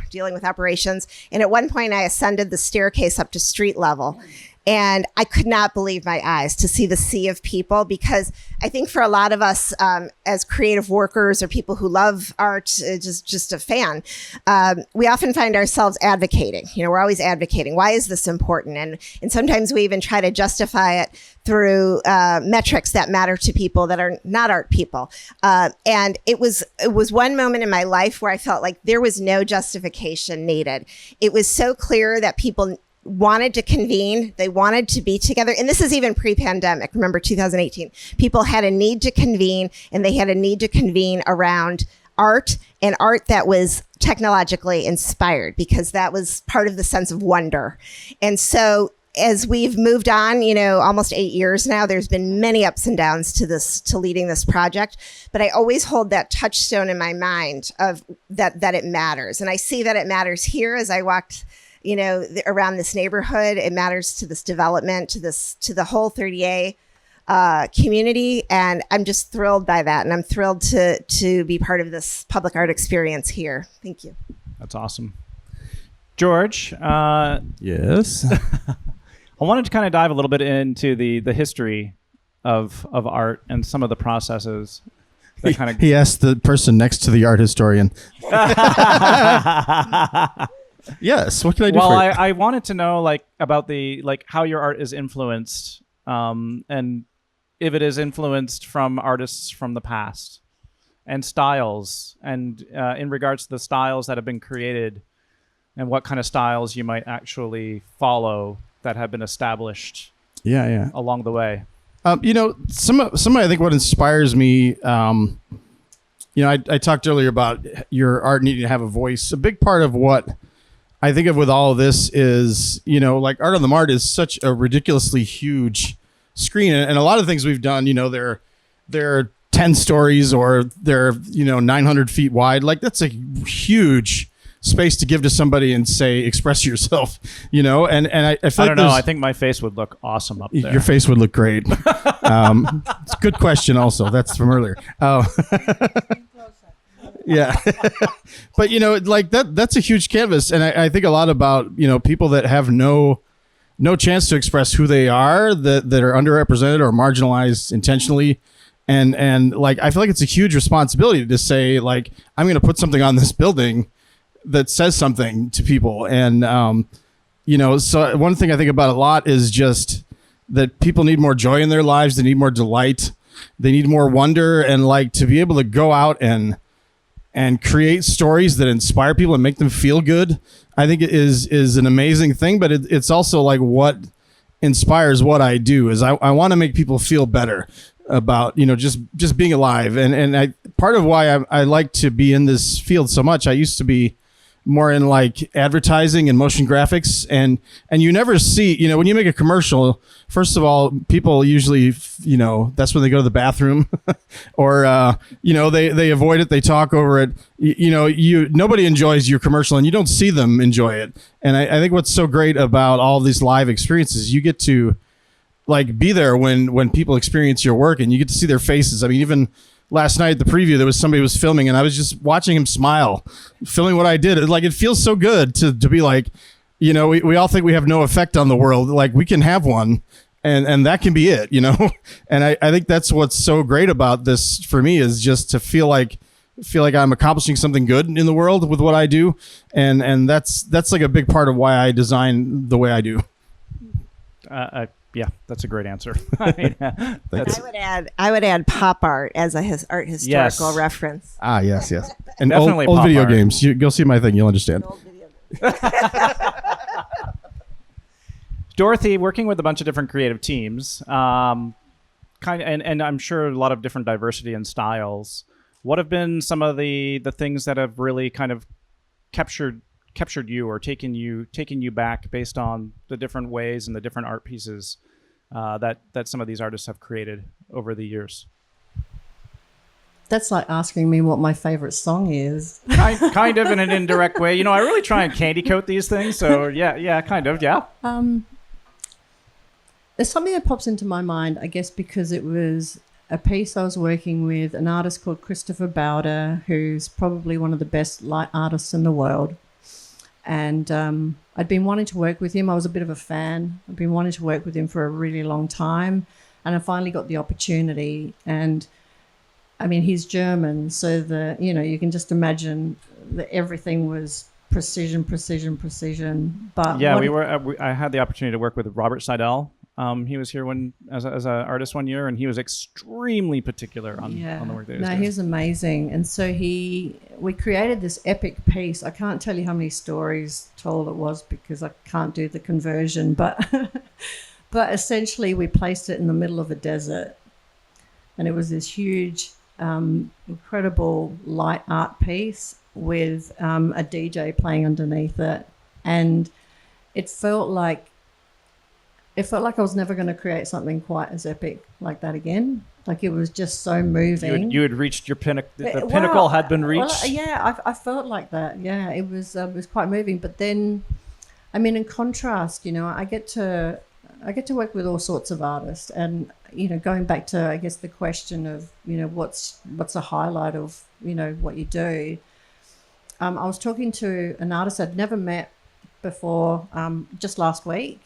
dealing with operations. And at one point I ascended the staircase up to street level. And I could not believe my eyes to see the sea of people, because I think for a lot of us as creative workers or people who love art, just a fan, we often find ourselves advocating. We're always advocating. Why is this important? And sometimes we even try to justify it through metrics that matter to people that are not art people. And it was one moment in my life where I felt like there was no justification needed. It was so clear that people wanted to convene. They wanted to be together. And this is even pre-pandemic. Remember 2018, people had a need to convene, and they had a need to convene around art, and art that was technologically inspired, because that was part of the sense of wonder. And so as we've moved on, almost 8 years now, there's been many ups and downs to leading this project, but I always hold that touchstone in my mind of that it matters. And I see that it matters here as I walked around this neighborhood. It matters to this development, to the whole 30A community. And I'm just thrilled by that. And I'm thrilled to be part of this public art experience here. Thank you. That's awesome. George, Yes. I wanted to kind of dive a little bit into the history of art and some of the processes that kind of... He asked the person next to the art historian. Yes. What can I do Well, for you? I wanted to know about how your art is influenced, and if it is influenced from artists from the past, and styles, and in regards to the styles that have been created, and what kind of styles you might actually follow that have been established Yeah. along the way. Some I think what inspires me, I talked earlier about your art needing to have a voice. A big part of what I think of with all of this is, Art on the Mart is such a ridiculously huge screen. And a lot of things we've done, they're 10 stories or they're, 900 feet wide. Like, that's a huge space to give to somebody and say, express yourself, and I feel I don't know. I think my face would look awesome up there. your face would look great. It's a good question also. That's from earlier. Yeah. But, that's a huge canvas. And I think a lot about, people that have no chance to express who they are, that are underrepresented or marginalized intentionally. And I feel like it's a huge responsibility to say, I'm going to put something on this building that says something to people. And, so one thing I think about a lot is just that people need more joy in their lives. They need more delight. They need more wonder, and to be able to go out and create stories that inspire people and make them feel good. I think it is an amazing thing, but it's also what inspires what I do is I want to make people feel better. about, just being alive. And part of why I like to be in this field so much, I used to be more in like advertising and motion graphics, and you never see, when you make a commercial, first of all, people usually, that's when they go to the bathroom or, they avoid it. They talk over it. Nobody enjoys your commercial and you don't see them enjoy it. And I think what's so great about all these live experiences, you get to like be there when people experience your work and you get to see their faces. I mean, even last night, the preview, there was somebody who was filming and I was just watching him smile, filming what I did. It feels so good to be like, we all think we have no effect on the world. Like we can have one and that can be it, And I think that's what's so great about this for me is just to feel like I'm accomplishing something good in the world with what I do. And that's like a big part of why I design the way I do. Yeah, that's a great answer. I would add pop art as a art historical reference. Ah, yes. And Definitely old pop video art. games. You go see my thing, you'll understand. Dorothy, working with a bunch of different creative teams, and I'm sure a lot of different diversity and styles. What have been some of the things that have really kind of captured you or taken you back based on the different ways and the different art pieces that some of these artists have created over the years? That's like asking me what my favorite song is. Kind of in an indirect way. I really try and candy coat these things. So yeah, kind of, yeah. There's something that pops into my mind, I guess, because it was a piece I was working with an artist called Christopher Bowder, who's probably one of the best light artists in the world. And I'd been wanting to work with him. I was a bit of a fan. I'd been wanting to work with him for a really long time. And I finally got the opportunity. And I mean, he's German. So you can just imagine that everything was precision. But yeah, I had the opportunity to work with Robert Seidel. He was here as an artist one year, and he was extremely particular on the work that he was doing. He was amazing. And so we created this epic piece. I can't tell you how many stories told it was because I can't do the conversion, but essentially we placed it in the middle of a desert, and it was this huge, incredible light art piece with a DJ playing underneath it, and it felt like I was never going to create something quite as epic like that again. Like it was just so moving. You had reached your pinnacle. The pinnacle had been reached. I felt like that. Yeah, it was quite moving. But then, I mean, in contrast, I get to work with all sorts of artists, and going back to I guess the question of what's a highlight of what you do. I was talking to an artist I'd never met before just last week.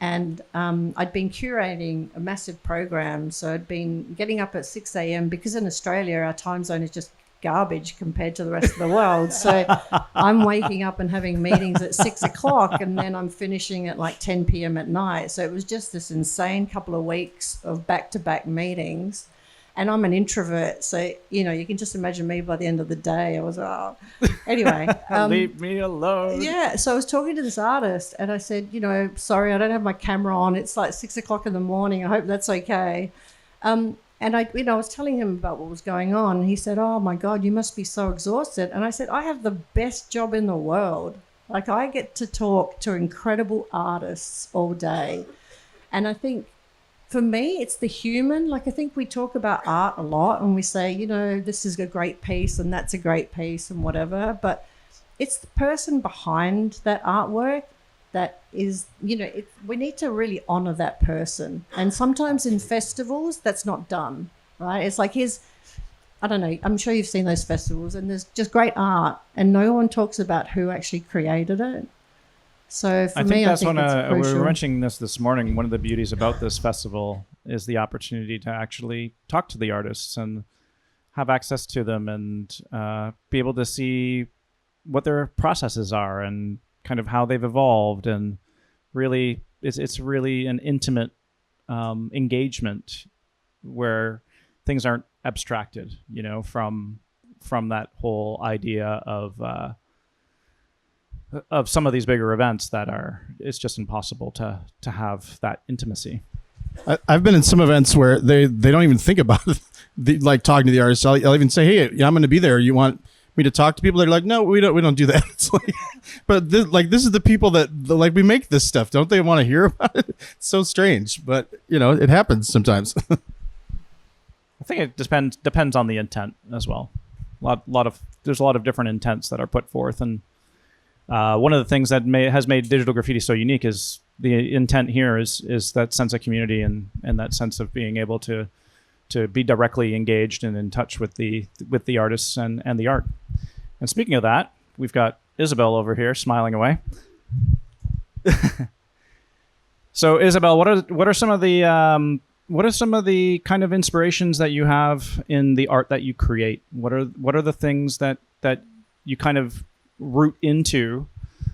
And I'd been curating a massive program. So I'd been getting up at 6 a.m. because in Australia, our time zone is just garbage compared to the rest of the world. So I'm waking up and having meetings at 6 o'clock, and then I'm finishing at like 10 p.m. at night. So it was just this insane couple of weeks of back-to-back meetings. And I'm an introvert, so you can just imagine me by the end of the day. I was anyway. Leave me alone. Yeah, so I was talking to this artist, and I said, sorry, I don't have my camera on. It's like 6 o'clock in the morning. I hope that's okay. And I was telling him about what was going on. And he said, "Oh my God, you must be so exhausted." And I said, "I have the best job in the world. Like I get to talk to incredible artists all day, and I think." For me, it's the human. Like I think we talk about art a lot and we say, this is a great piece and that's a great piece and whatever. But it's the person behind that artwork that is, we need to really honor that person. And sometimes in festivals, that's not done, right? It's like I don't know, I'm sure you've seen those festivals and there's just great art and no one talks about who actually created it. So for me, I think that's crucial. We were mentioning this morning. One of the beauties about this festival is the opportunity to actually talk to the artists and have access to them and be able to see what their processes are and kind of how they've evolved. And really, it's really an intimate engagement where things aren't abstracted, from that whole idea of some of these bigger events it's just impossible to have that intimacy. I've been in some events where they don't even think about it, like talking to the artists. I'll even say, hey, yeah, I'm going to be there. You want me to talk to people? They're like, no, we don't do that. It's like, but this is the people that like we make this stuff. Don't they want to hear about it? It's so strange, but it happens sometimes. I think it depends on the intent as well. There's a lot of different intents that are put forth, and one of the things that has made digital graffiti so unique is the intent here is that sense of community and that sense of being able to be directly engaged and in touch with the artists and the art. And speaking of that, we've got Isabel over here smiling away. So Isabel, what are some of the kind of inspirations that you have in the art that you create? What are the things that you kind of root into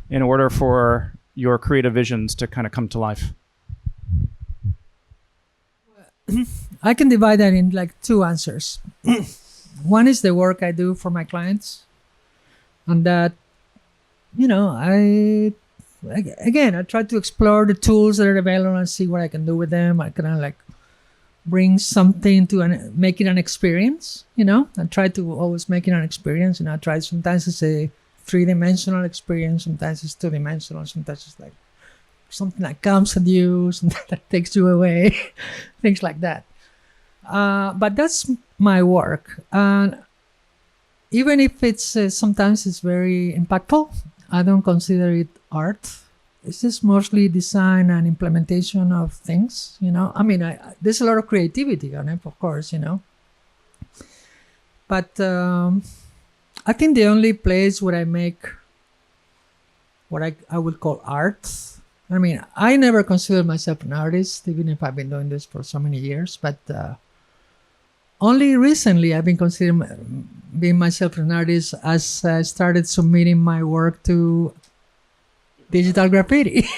in order for your creative visions to kind of come to life? I can divide that in like two answers. One is the work I do for my clients, and that, I try to explore the tools that are available and see what I can do with them. I kind of like bring something to make it an experience. I try to always make it an experience. I try sometimes it's a 3-dimensional experience, sometimes it's 2-dimensional, sometimes it's like something that comes at you, something that takes you away, things like that. But that's my work. And even if it's sometimes it's very impactful, I don't consider it art. It's just mostly design and implementation of things, I mean, there's a lot of creativity on it, of course, But I think the only place where I make what I would call art, I mean, I never considered myself an artist, even if I've been doing this for so many years, but only recently I've been considering being myself an artist as I started submitting my work to digital graffiti.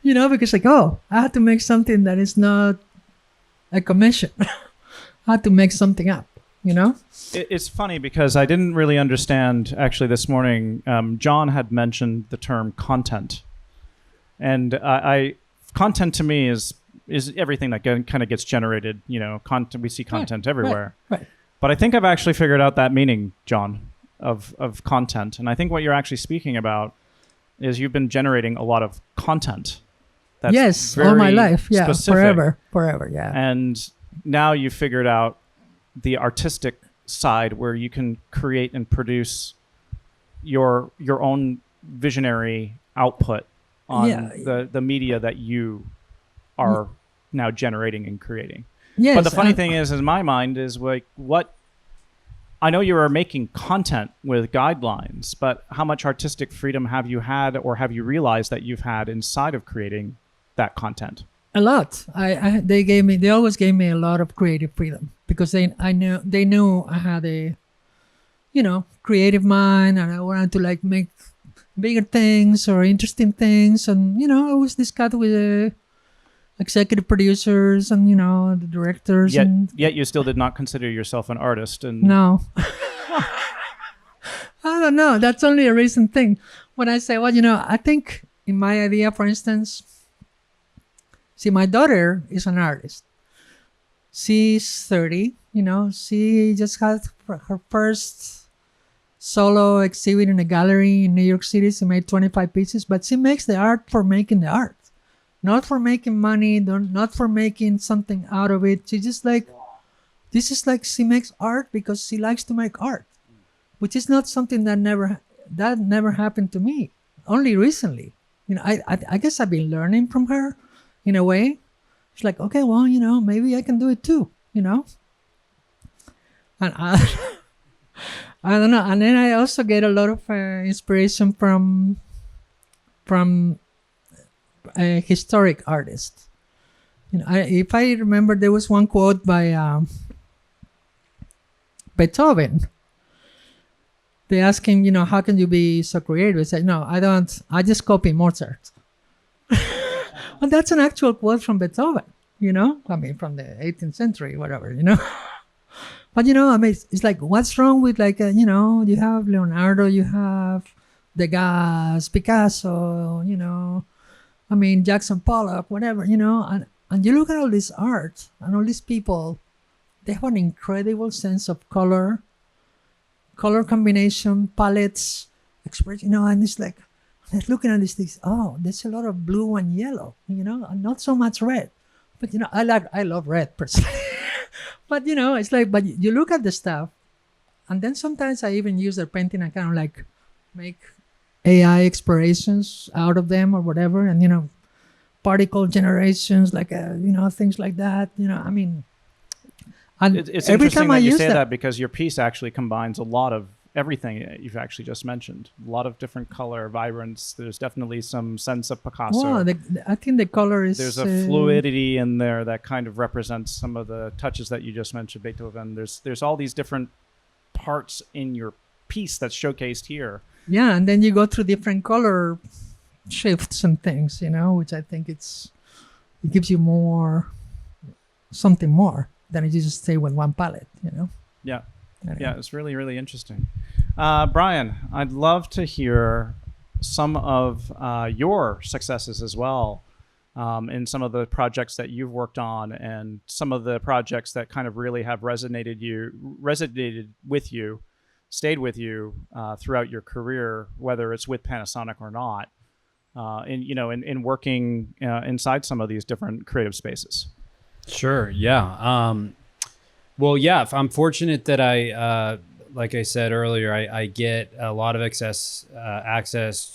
Because I had to make something that is not a commission. I had to make something up, It's funny because I didn't really understand, actually this morning, John had mentioned the term content. And content to me is everything that kind of gets generated, content. We see content everywhere. Right. But I think I've actually figured out that meaning, John, of content. And I think what you're actually speaking about is you've been generating a lot of content. That's yes, all my life. Yeah, specific. forever. Yeah. And now you've figured out the artistic side where you can create and produce your own visionary output on the media that you are now generating and creating. Yes, but the funny thing is, in my mind, is like what I know you are making content with guidelines, but how much artistic freedom have you had, or have you realized that you've had inside of creating that content? A lot. They always gave me a lot of creative freedom because they knew I had a, creative mind, and I wanted to like make bigger things or interesting things, and I always discussed with the executive producers and the directors. Yet you still did not consider yourself an artist, and no. I don't know. That's only a recent thing. When I say, I think in my idea, for instance, see, my daughter is an artist. She's 30. She just had her first solo exhibit in a gallery in New York City. She made 25 pieces, but she makes the art for making the art. Not for making money, not for making something out of it. She just she makes art because she likes to make art, which is not something that never happened to me. Only recently, I guess I've been learning from her, in a way. It's like, okay, well, maybe I can do it too, And I don't know. And then I also get a lot of inspiration from a historic artist. If I remember, there was one quote by Beethoven. They asked him, how can you be so creative? He said, no, I don't. I just copy Mozart. And that's an actual quote from Beethoven, I mean, from the 18th century, whatever, But, I mean, it's like, what's wrong with you have Leonardo, you have Degas, Picasso, I mean, Jackson Pollock, whatever, and And you look at all this art and all these people, they have an incredible sense of color combination, palettes, expression, and it's like, I'm looking at these things, oh, there's a lot of blue and yellow, and not so much red. But, I love red personally. But, it's like, but you look at the stuff, and then sometimes I even use their painting and kind of like make AI explorations out of them or whatever. And, particle generations, like, things like that, and It's every interesting time I that you use say that, that because your piece actually combines a lot of everything you've actually just mentioned. A lot of different color, vibrance. There's definitely some sense of Picasso. wow, I think the color is... There's a fluidity in there that kind of represents some of the touches that you just mentioned, Beethoven. There's all these different parts in your piece that's showcased here. Yeah, and then you go through different color shifts and things, which I think it gives you something more than if you just stay with one palette, Yeah. Anyway. Yeah, it's really, really interesting. Brian, I'd love to hear some of your successes as well in some of the projects that you've worked on and some of the projects that kind of really have resonated with you, stayed with you throughout your career, whether it's with Panasonic or not, in working inside some of these different creative spaces. Sure. Yeah. Well, yeah, I'm fortunate that like I said earlier, I get a lot of access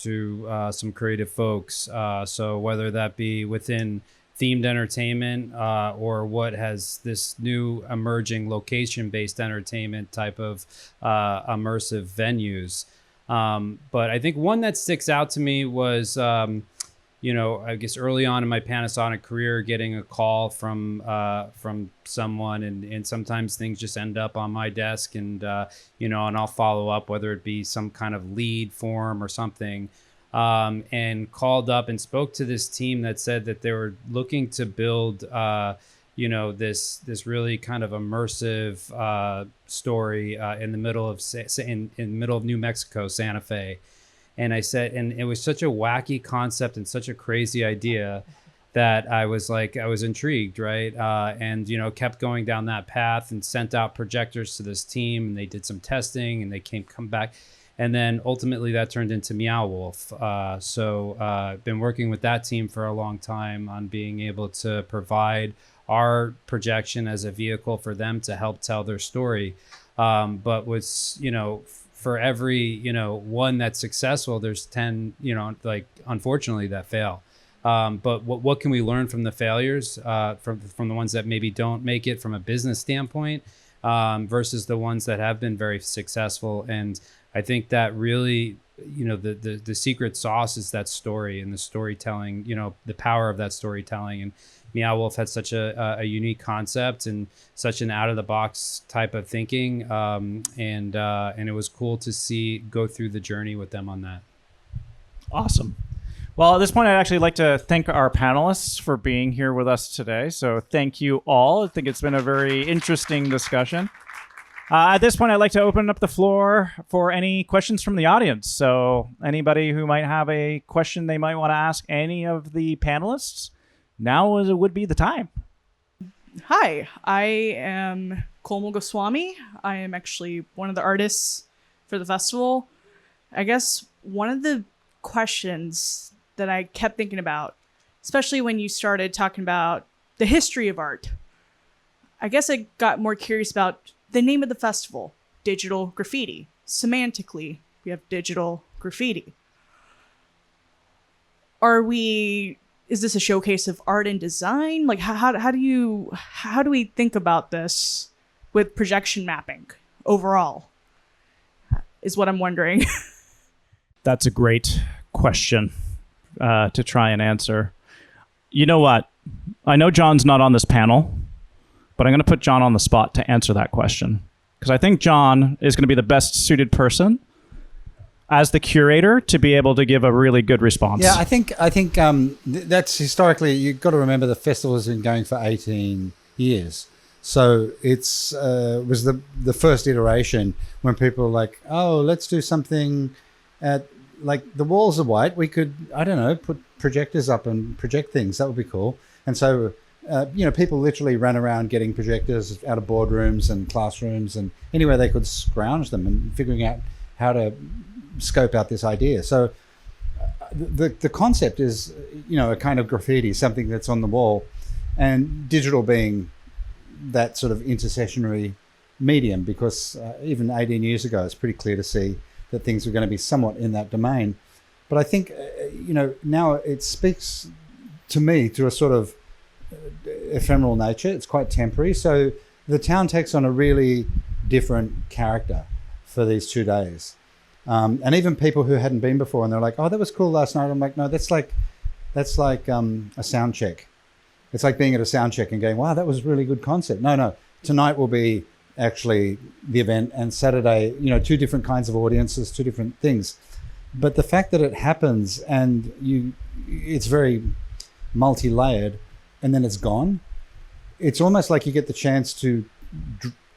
to some creative folks. So whether that be within themed entertainment or what has this new emerging location-based entertainment type of immersive venues. But I think one that sticks out to me was, I guess early on in my Panasonic career, getting a call from someone, and sometimes things just end up on my desk, and and I'll follow up, whether it be some kind of lead form or something, and called up and spoke to this team that said that they were looking to build, this really kind of immersive story in the middle of in the middle of New Mexico, Santa Fe. And I said, and it was such a wacky concept and such a crazy idea that I was intrigued, right? And kept going down that path and sent out projectors to this team, and they did some testing, and they come back, and then ultimately that turned into Meow Wolf. So I've been working with that team for a long time on being able to provide our projection as a vehicle for them to help tell their story. But was for every one that's successful, there's 10 unfortunately that fail. But what can we learn from the failures, from the ones that maybe don't make it from a business standpoint, versus the ones that have been very successful? And I think that really, the secret sauce is that story and the storytelling, the power of that storytelling. And Meow Wolf had such a unique concept and such an out of the box type of thinking, and it was cool to go through the journey with them on that. Awesome. Well, at this point, I'd actually like to thank our panelists for being here with us today. So thank you all. I think it's been a very interesting discussion. At this point, I'd like to open up the floor for any questions from the audience. So anybody who might have a question they might want to ask any of the panelists, now would be the time. Hi, I am Komal Goswami. I am actually one of the artists for the festival. I guess one of the questions that I kept thinking about, especially when you started talking about the history of art, I guess I got more curious about the name of the festival, Digital Graffiti. Semantically, we have digital graffiti. Is this a showcase of art and design? Like, how do we think about this with projection mapping overall? Is what I'm wondering. That's a great question to try and answer. You know what? I know John's not on this panel, but I'm going to put John on the spot to answer that question, because I think John is going to be the best suited person as the curator to be able to give a really good response. Yeah, I think that's historically, you've got to remember the festival has been going for 18 years. So it's was the first iteration when people were like, oh, let's do something at, like, the walls are white. We could, I don't know, put projectors up and project things. That would be cool. And so people literally ran around getting projectors out of boardrooms and classrooms and anywhere they could scrounge them and figuring out how to scope out this idea. So the concept is, a kind of graffiti, something that's on the wall, and digital being that sort of intercessionary medium, because even 18 years ago, it's pretty clear to see that things were going to be somewhat in that domain. But I think, now it speaks to me to a sort of ephemeral nature. It's quite temporary. So the town takes on a really different character for these 2 days. And even people who hadn't been before, and they're like, "Oh, that was cool last night." I'm like, "No, that's like a sound check. It's like being at a sound check and going, wow, that was a really good concept." No, tonight will be actually the event, and Saturday, 2 different kinds of audiences, 2 different things. But the fact that it happens and it's very multi-layered, and then it's gone. It's almost like you get the chance to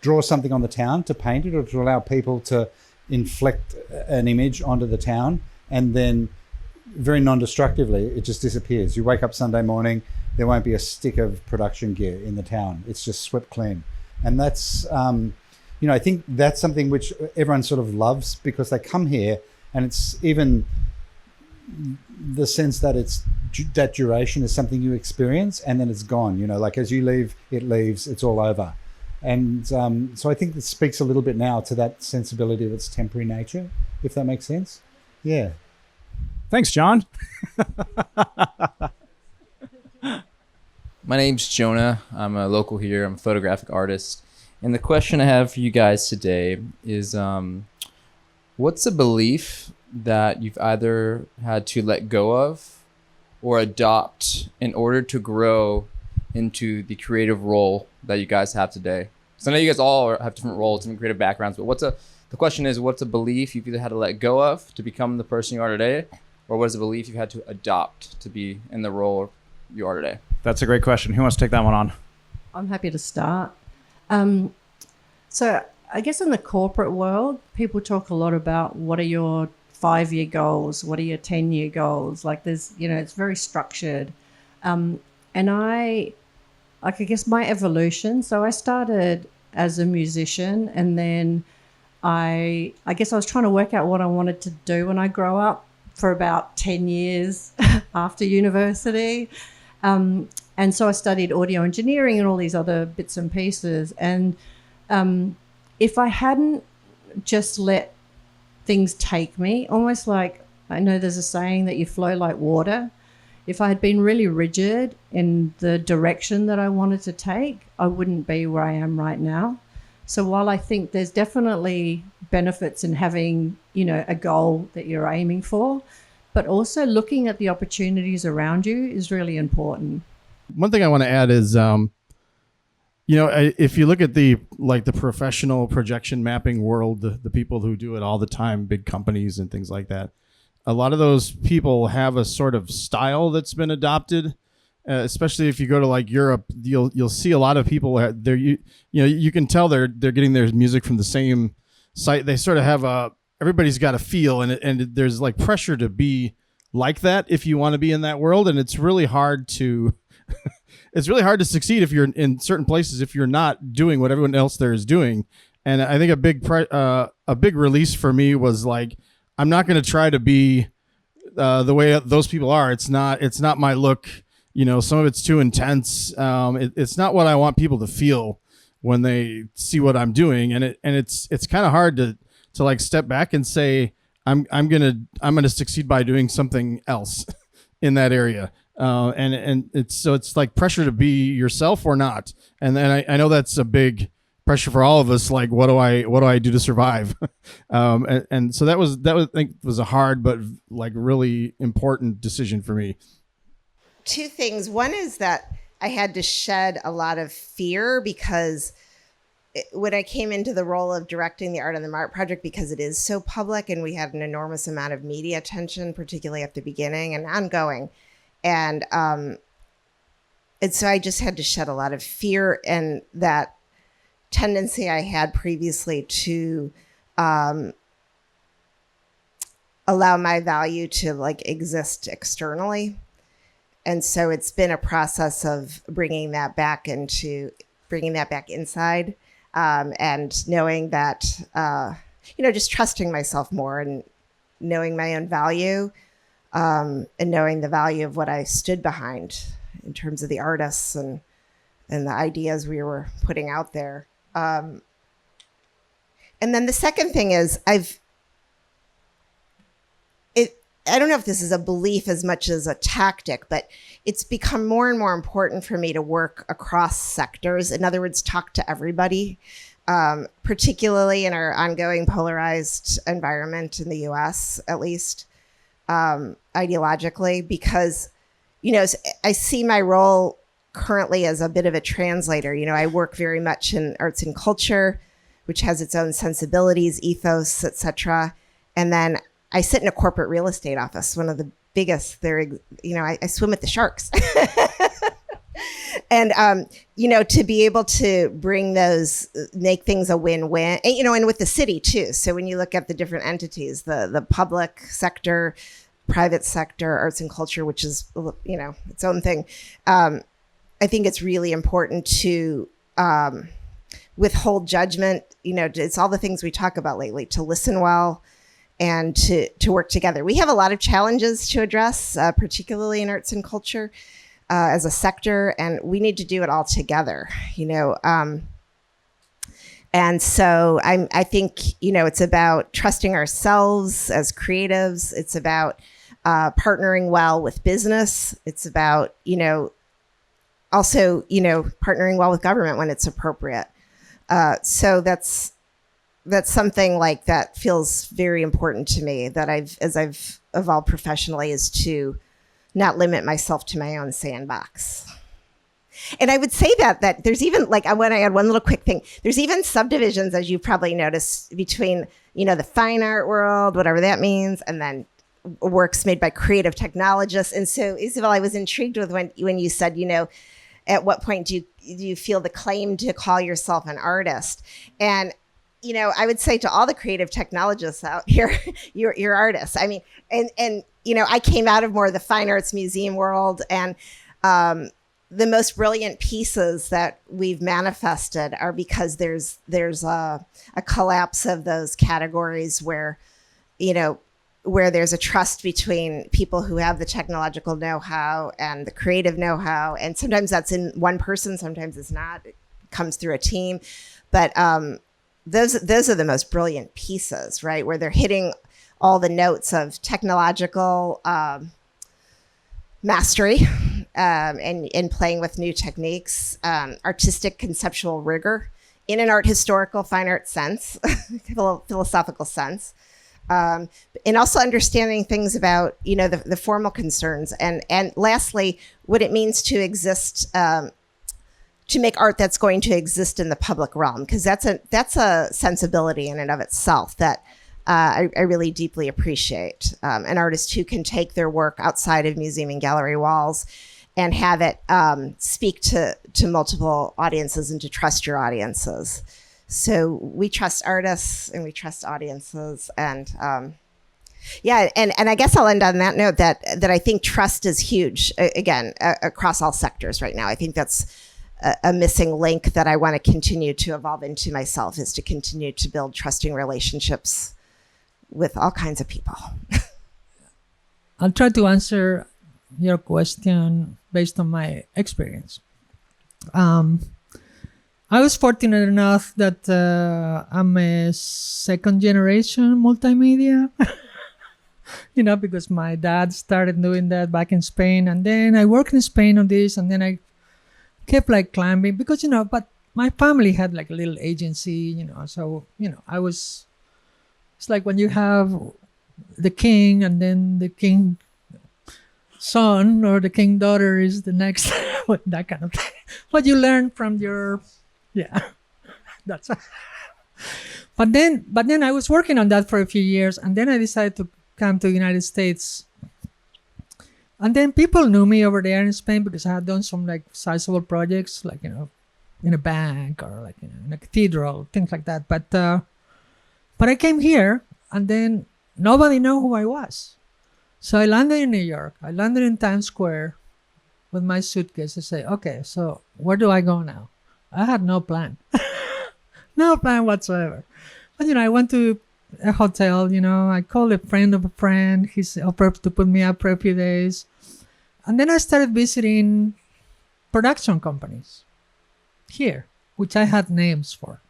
draw something on the town, to paint it, or to allow people to inflect an image onto the town, and then very non-destructively it just disappears. You wake up Sunday morning, there won't be a stick of production gear in the town. It's just swept clean. And that's I think that's something which everyone sort of loves, because they come here, and it's even the sense that that duration is something you experience, and then it's gone. Like as you leave, it leaves, it's all over. And so I think this speaks a little bit now to that sensibility of its temporary nature, if that makes sense. Yeah. Thanks, John. My name's Jonah. I'm a local here. I'm a photographic artist. And the question I have for you guys today is, what's a belief that you've either had to let go of or adopt in order to grow into the creative role that you guys have today? So I know you guys all have different roles, different creative backgrounds, but the question is, what's a belief you've either had to let go of to become the person you are today, or what is a belief you've had to adopt to be in the role you are today? That's a great question. Who wants to take that one on? I'm happy to start. So I guess in the corporate world, people talk a lot about what are your 5-year goals, what are your 10-year goals. Like there's, it's very structured. And I guess my evolution, so I started as a musician, and then I guess I was trying to work out what I wanted to do when I grow up for about 10 years after university. And so I studied audio engineering and all these other bits and pieces. And if I hadn't just let things take me, almost like, I know there's a saying that you flow like water. If I had been really rigid in the direction that I wanted to take, I wouldn't be where I am right now. So while I think there's definitely benefits in having, a goal that you're aiming for, but also looking at the opportunities around you is really important. One thing I want to add is, if you look at the professional projection mapping world, the people who do it all the time, big companies and things like that, a lot of those people have a sort of style that's been adopted. Especially if you go to like Europe, you'll see a lot of people there. You can tell they're getting their music from the same site. They sort of have everybody's got a feel, and there's like pressure to be like that if you want to be in that world, and it's really hard to to succeed if you're in certain places if you're not doing what everyone else there is doing. And I think a big release for me was like, I'm not going to try to be the way those people are. It's not my look. Some of it's too intense. It's not what I want people to feel when they see what I'm doing, and it's kind of hard to like step back and say I'm gonna succeed by doing something else in that area. And it's like pressure to be yourself or not. And then I know that's a big pressure for all of us. Like, what do I do to survive? And so that was I think was a hard but like really important decision for me. 2 things. One is that I had to shed a lot of fear because when I came into the role of directing the Art on the Mart project, because it is so public and we had an enormous amount of media attention, particularly at the beginning and ongoing. And so I just had to shed a lot of fear and that tendency I had previously to allow my value to like exist externally. and so it's been a process of bringing that back inside, and knowing that, just trusting myself more and knowing my own value, and knowing the value of what I stood behind in terms of the artists and the ideas we were putting out there. And then the second thing is I don't know if this is a belief as much as a tactic, but it's become more and more important for me to work across sectors. In other words, talk to everybody, particularly in our ongoing polarized environment in the US, at least, ideologically, because, I see my role currently as a bit of a translator. I work very much in arts and culture, which has its own sensibilities, ethos, etc. And then I sit in a corporate real estate office, one of the biggest. I swim with the sharks. And, to be able to bring those, make things a win-win, and with the city too. So when you look at the different entities, the public sector, private sector, arts and culture, which is, its own thing. I think it's really important to withhold judgment. It's all the things we talk about lately, to listen well, and to work together. We have a lot of challenges to address, particularly in arts and culture as a sector, and we need to do it all together, and so I think, it's about trusting ourselves as creatives. It's about partnering well with business. It's about, also, partnering well with government when it's appropriate. So that's something like that feels very important to me, that as I've evolved professionally, is to not limit myself to my own sandbox. And I would say that there's even, I want to add one little quick thing. There's even subdivisions, as you probably noticed, between, the fine art world, whatever that means, and then works made by creative technologists. And so, Isabel, I was intrigued with when you said, at what point do you feel the claim to call yourself an artist? And I would say to all the creative technologists out here, you're artists. I mean, and I came out of more of the fine arts museum world, and the most brilliant pieces that we've manifested are because there's a collapse of those categories where there's a trust between people who have the technological know-how and the creative know-how. And sometimes that's in one person, sometimes it's not. It comes through a team. But those are the most brilliant pieces, right? Where they're hitting all the notes of technological mastery, and playing with new techniques, artistic conceptual rigor in an art historical fine art sense, philosophical sense. And also understanding things about, the formal concerns. And lastly, what it means to exist, to make art that's going to exist in the public realm, because that's a sensibility in and of itself that I really deeply appreciate. An artist who can take their work outside of museum and gallery walls and have it speak to multiple audiences and to trust your audiences. So we trust artists and we trust audiences, and and I guess I'll end on that note that I think trust is huge, again, across all sectors right now. I think that's a missing link that I want to continue to evolve into myself, is to continue to build trusting relationships with all kinds of people. I'll try to answer your question based on my experience. I was fortunate enough that I'm a second generation multimedia, because my dad started doing that back in Spain. And then I worked in Spain on this, and then I kept climbing because, but my family had a little agency, so, it's like when you have the king and then the king son or the king daughter is the next, that kind of thing. What you learn from your, that's but then I was working on that for a few years, and then I decided to come to the United States. And then people knew me over there in Spain because I had done some sizable projects, in a bank or in a cathedral, things like that. But I came here, and then nobody knew who I was. So I landed in New York. I landed in Times Square, with my suitcase and say, okay, so where do I go now? I had no plan. No plan whatsoever. But, I went to a hotel, I called a friend of a friend. He's offered to put me up for a few days. And then I started visiting production companies here, which I had names for.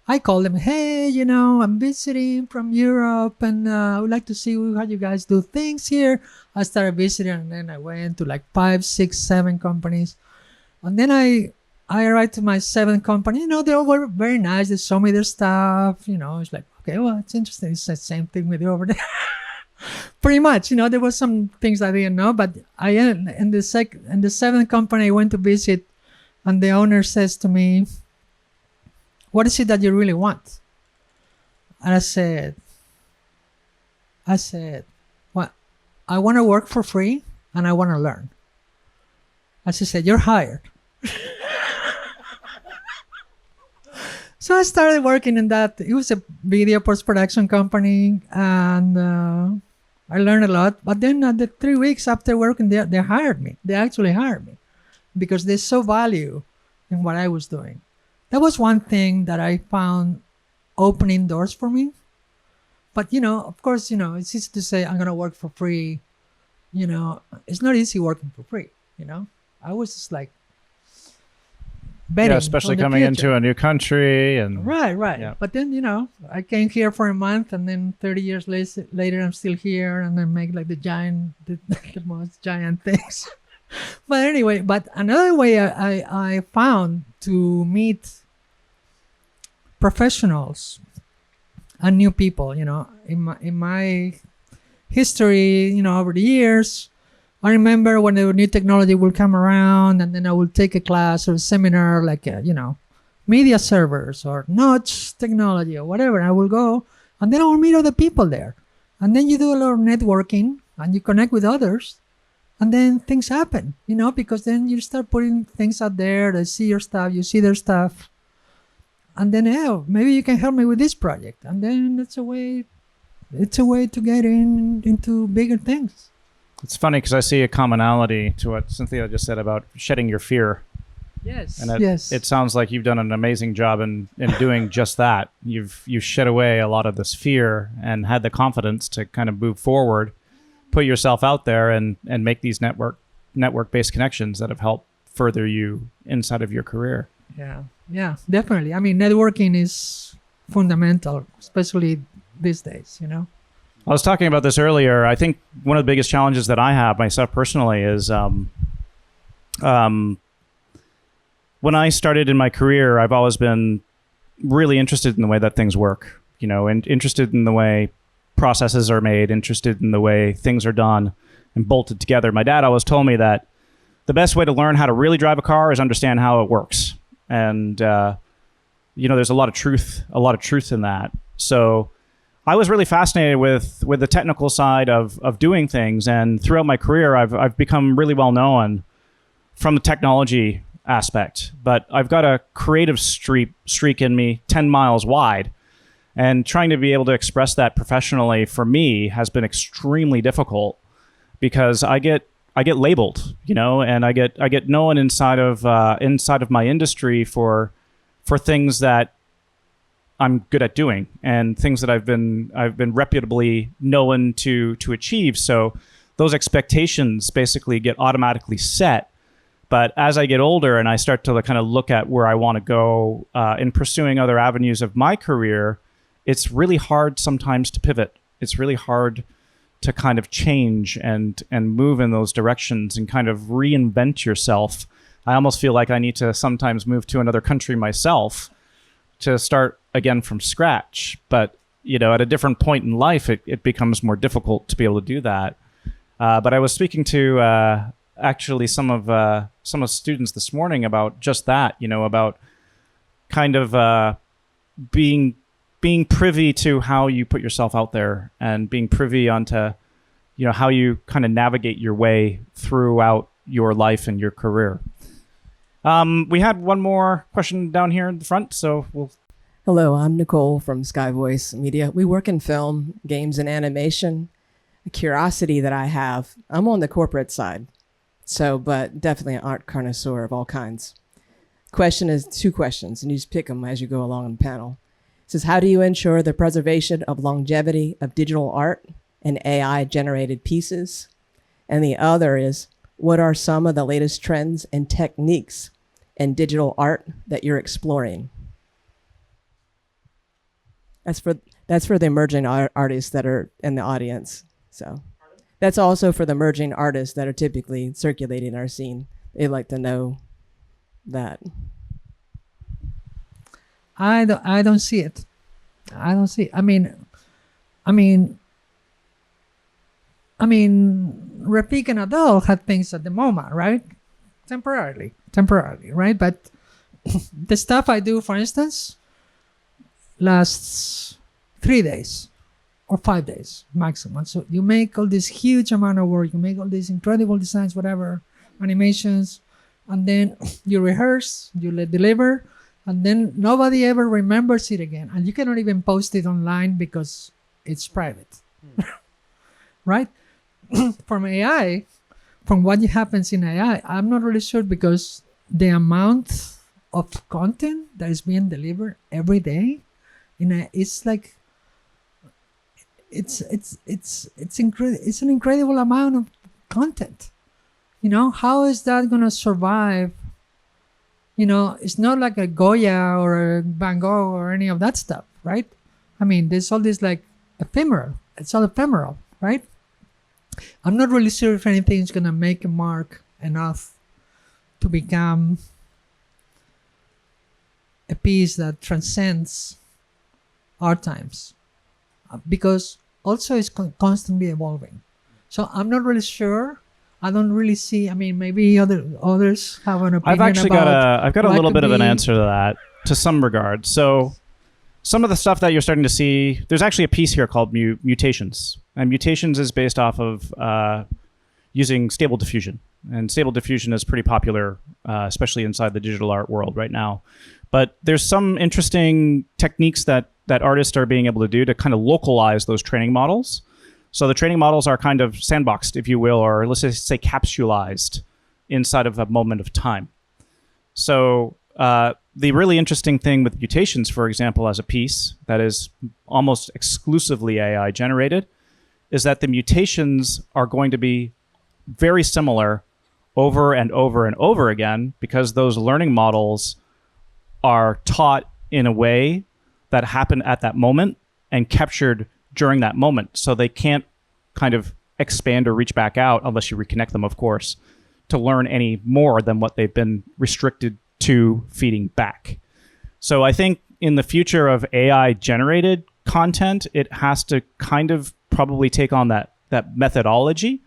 I called them, hey, I'm visiting from Europe and I would like to see how you guys do things here. I started visiting and then I went to like 5, 6, 7 companies. And then I arrived to my 7th company. They all were very nice. They showed me their stuff. It's like, okay, well, it's interesting. It's the same thing with you over there. Pretty much, there were some things I didn't know, but in the 7th company I went to visit, and the owner says to me, what is it that you really want? And I said, well, I want to work for free and I want to learn. And she said, you're hired. So I started working in that. It was a video post-production company, and I learned a lot. But then the 3 weeks after working there, they hired me. They actually hired me because they saw value in what I was doing. That was one thing that I found opening doors for me. But, of course, it's easy to say I'm going to work for free. It's not easy working for free, I was just like, yeah, especially coming into a new country and right. Yeah. But then I came here for a month, and then 30 years later I'm still here, and I make like the most giant things. But anyway, another way I found to meet professionals and new people, in my history, over the years. I remember when the new technology will come around, and then I will take a class or a seminar like, media servers or notch technology or whatever. I will go, and then I will meet other people there. And then you do a lot of networking, and you connect with others, and then things happen, because then you start putting things out there. They see your stuff, you see their stuff. And then, maybe you can help me with this project. And then it's a way to get into bigger things. It's funny because I see a commonality to what Cynthia just said about shedding your fear. Yes. And yes. It sounds like you've done an amazing job in doing just that. You've shed away a lot of this fear and had the confidence to kind of move forward, put yourself out there and make these network-based connections that have helped further you inside of your career. Yeah, definitely. I mean, networking is fundamental, especially these days, I was talking about this earlier. I think one of the biggest challenges that I have myself personally is when I started in my career, I've always been really interested in the way that things work, and interested in the way processes are made, interested in the way things are done and bolted together. My dad always told me that the best way to learn how to really drive a car is understand how it works. And, there's a lot of truth in that. So I was really fascinated with the technical side of doing things, and throughout my career, I've become really well known from the technology aspect. But I've got a creative streak in me 10 miles wide, and trying to be able to express that professionally for me has been extremely difficult because I get labeled, and I get known inside of my industry for things that I'm good at doing and things that I've been reputably known to achieve. So those expectations basically get automatically set. But as I get older and I start to kind of look at where I want to go in pursuing other avenues of my career, it's really hard sometimes to pivot. It's really hard to kind of change and move in those directions and kind of reinvent yourself. I almost feel like I need to sometimes move to another country myself to start again from scratch. But, at a different point in life, it becomes more difficult to be able to do that. But I was speaking to actually some of students this morning about just that, about kind of being privy to how you put yourself out there and being privy onto, how you kind of navigate your way throughout your life and your career. We had one more question down here in the front, so we'll... Hello, I'm Nicole from Sky Voice Media. We work in film, games, and animation. A curiosity that I have, I'm on the corporate side. So, but definitely an art connoisseur of all kinds. Question is 2 questions, and you just pick them as you go along in the panel. It says, how do you ensure the preservation of longevity of digital art and AI-generated pieces? And the other is, what are some of the latest trends and techniques in digital art that you're exploring? That's for the emerging artists that are in the audience. So that's also for the emerging artists that are typically circulating our scene. They'd like to know that. I don't see it. I don't see. I mean, Repik and Adele had things at the moment, right? Temporarily, right? But the stuff I do, for instance, lasts 3 days or 5 days maximum. So you make all this huge amount of work, you make all these incredible designs, whatever, animations, and then you rehearse, you deliver, and then nobody ever remembers it again. And you cannot even post it online because it's private, right? From AI, from what happens in AI, I'm not really sure, because the amount of content that is being delivered every day, it's like it's an incredible amount of content. How is that gonna survive? It's not like a Goya or a Van Gogh or any of that stuff, right? I mean, there's all this like ephemeral. It's all ephemeral, right? I'm not really sure if anything's gonna make a mark enough to become a piece that transcends our times, because also it's constantly evolving. So I'm not really sure. I don't really see. I mean, maybe others have an opinion. I've got a little bit of an answer to that, to some regard. So some of the stuff that you're starting to see, there's actually a piece here called mutations, and mutations is based off of using stable diffusion, and stable diffusion is pretty popular, especially inside the digital art world right now. But there's some interesting techniques that artists are being able to do to kind of localize those training models. So the training models are kind of sandboxed, if you will, or let's just say capsulized inside of a moment of time. So the really interesting thing with mutations, for example, as a piece that is almost exclusively AI generated, is that the mutations are going to be very similar over and over and over again, because those learning models are taught in a way that happened at that moment and captured during that moment. So they can't kind of expand or reach back out, unless you reconnect them, of course, to learn any more than what they've been restricted to feeding back. So I think in the future of AI generated content, it has to kind of probably take on that methodology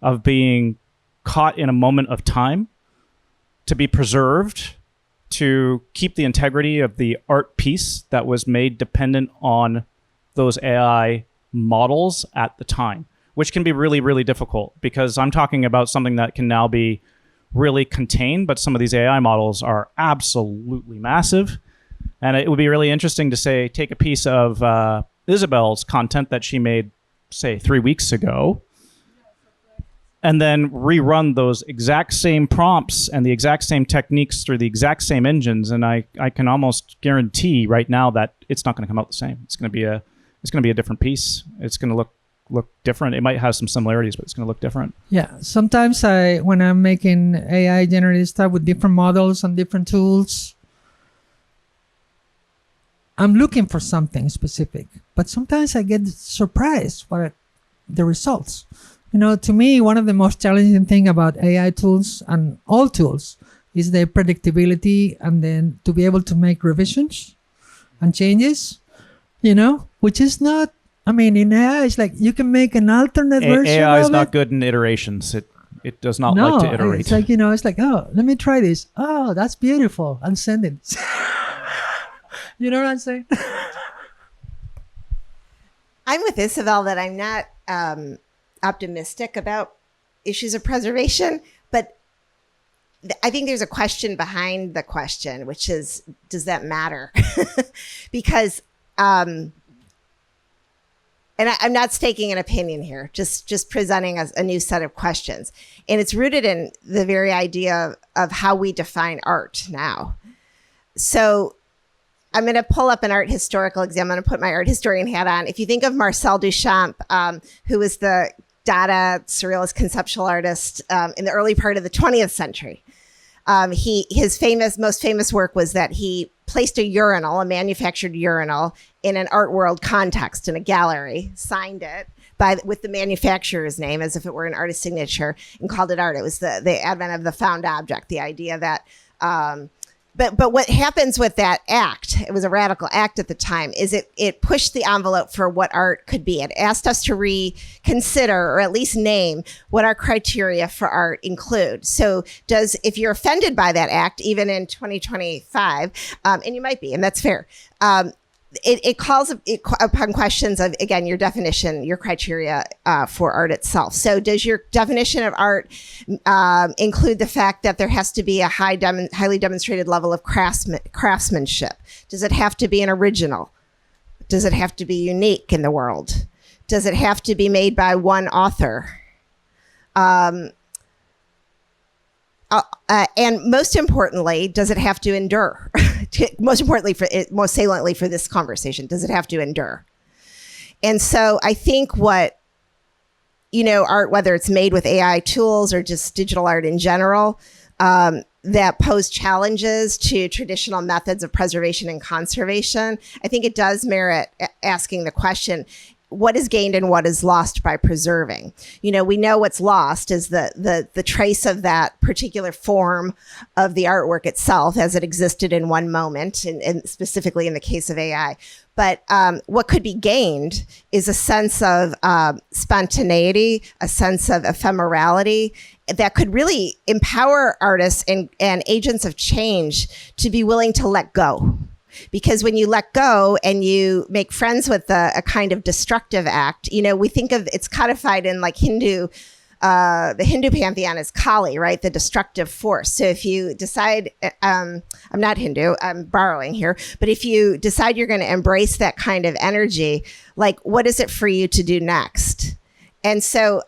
of being caught in a moment of time to be preserved, to keep the integrity of the art piece that was made dependent on those AI models at the time, which can be really, really difficult, because I'm talking about something that can now be really contained, but some of these AI models are absolutely massive. And it would be really interesting to say, take a piece of Isabel's content that she made, say, 3 weeks ago, and then rerun those exact same prompts and the exact same techniques through the exact same engines. And I can almost guarantee right now that it's not going to come out the same. It's going to be a different piece. It's going to look different. It might have some similarities, but it's going to look different. Yeah. Sometimes when I'm making AI generated stuff with different models and different tools, I'm looking for something specific, but sometimes I get surprised by the results. To me, one of the most challenging thing about AI tools and all tools is the predictability, and then to be able to make revisions and changes, which is not, in AI, it's like you can make an alternate version AI of is it. not good in iterations. It does not like to iterate. It's like, it's like, oh, let me try this. Oh, that's beautiful. And send it. You know what I'm saying? I'm with Isabel that I'm not optimistic about issues of preservation, but I think there's a question behind the question, which is, does that matter? Because and I'm not staking an opinion here, just presenting a new set of questions. And it's rooted in the very idea of how we define art now. So I'm going to pull up an art historical exam. I'm going to put my art historian hat on. If you think of Marcel Duchamp, who was the Dada surrealist conceptual artist in the early part of the 20th century, his most famous work was that he placed a manufactured urinal in an art world context in a gallery, signed it with the manufacturer's name as if it were an artist's signature, and called it art. It was the advent of the found object, the idea that but what happens with that act, it was a radical act at the time, is it pushed the envelope for what art could be. It asked us to reconsider, or at least name, what our criteria for art include. So if you're offended by that act, even in 2025, and you might be, and that's fair, it calls upon questions of, again, your definition, your criteria for art itself. So does your definition of art include the fact that there has to be a highly demonstrated level of craftsmanship? Does it have to be an original? Does it have to be unique in the world? Does it have to be made by one author? And most importantly, does it have to endure? Most saliently for this conversation, does it have to endure? And so I think art, whether it's made with AI tools or just digital art in general, that pose challenges to traditional methods of preservation and conservation, I think it does merit asking the question, what is gained and what is lost by preserving? We know what's lost is the trace of that particular form of the artwork itself as it existed in one moment, and specifically in the case of AI. But what could be gained is a sense of spontaneity, a sense of ephemerality that could really empower artists and agents of change to be willing to let go. Because when you let go and you make friends with a kind of destructive act, we think of it's codified in like the Hindu pantheon as Kali, right? The destructive force. So if you decide, I'm not Hindu, I'm borrowing here, but if you decide you're going to embrace that kind of energy, like what is it for you to do next? And so,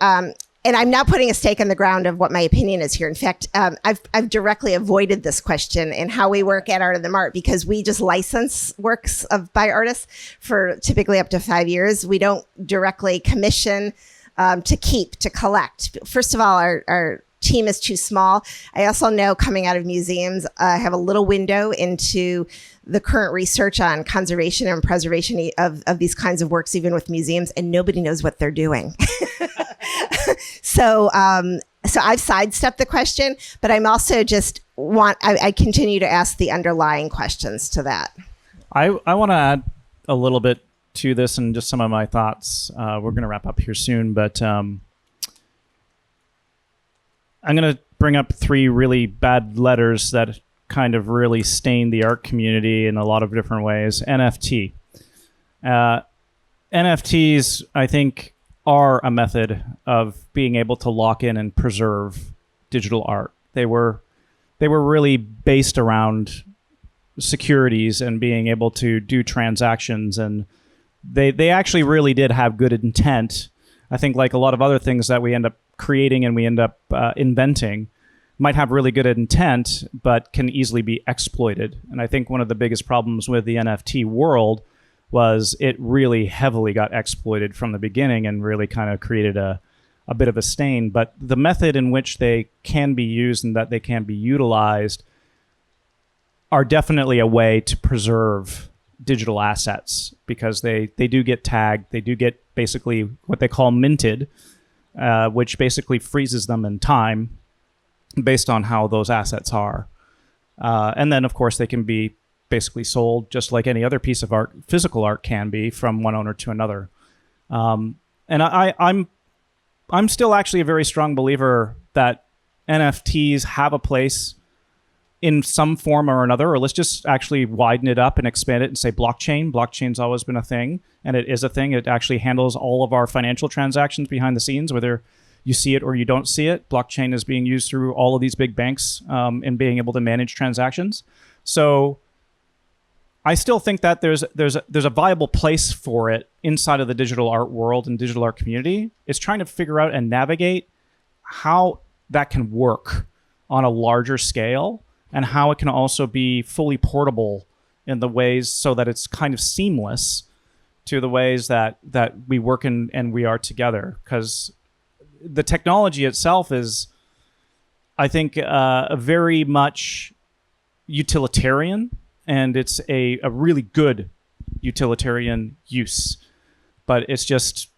and I'm not putting a stake in the ground of what my opinion is here. In fact, I've directly avoided this question in how we work at Art of the Mart, because we just license works by artists for typically up to 5 years. We don't directly commission to collect. First of all, our team is too small. I also know, coming out of museums, I have a little window into the current research on conservation and preservation of these kinds of works, even with museums, and nobody knows what they're doing. So I've sidestepped the question, but I'm also I continue to ask the underlying questions to that. I want to add a little bit to this and just some of my thoughts. We're going to wrap up here soon, but I'm going to bring up 3 really bad letters that kind of really stain the art community in a lot of different ways. NFT. NFTs, I think, are a method of being able to lock in and preserve digital art. They were really based around securities and being able to do transactions, and they actually really did have good intent. I think, like a lot of other things that we end up creating and we end up inventing, might have really good intent but can easily be exploited. And I think one of the biggest problems with the NFT world was it really heavily got exploited from the beginning and really kind of created a bit of a stain. But the method in which they can be used and that they can be utilized are definitely a way to preserve digital assets, because they do get tagged. They do get basically what they call minted, which basically freezes them in time based on how those assets are. And then, of course, they can be basically sold just like any other piece of art, physical art can be, from one owner to another. And I'm still actually a very strong believer that NFTs have a place in some form or another, or let's just actually widen it up and expand it and say blockchain. Blockchain's always been a thing, and it is a thing. It actually handles all of our financial transactions behind the scenes, whether you see it or you don't see it. Blockchain is being used through all of these big banks in being able to manage transactions. So I still think that there's a viable place for it inside of the digital art world and digital art community is trying to figure out and navigate how that can work on a larger scale and how it can also be fully portable in the ways so that it's kind of seamless to the ways that we work and we are together. Because the technology itself is, I think, a very much utilitarian, and it's a really good utilitarian use. But it's just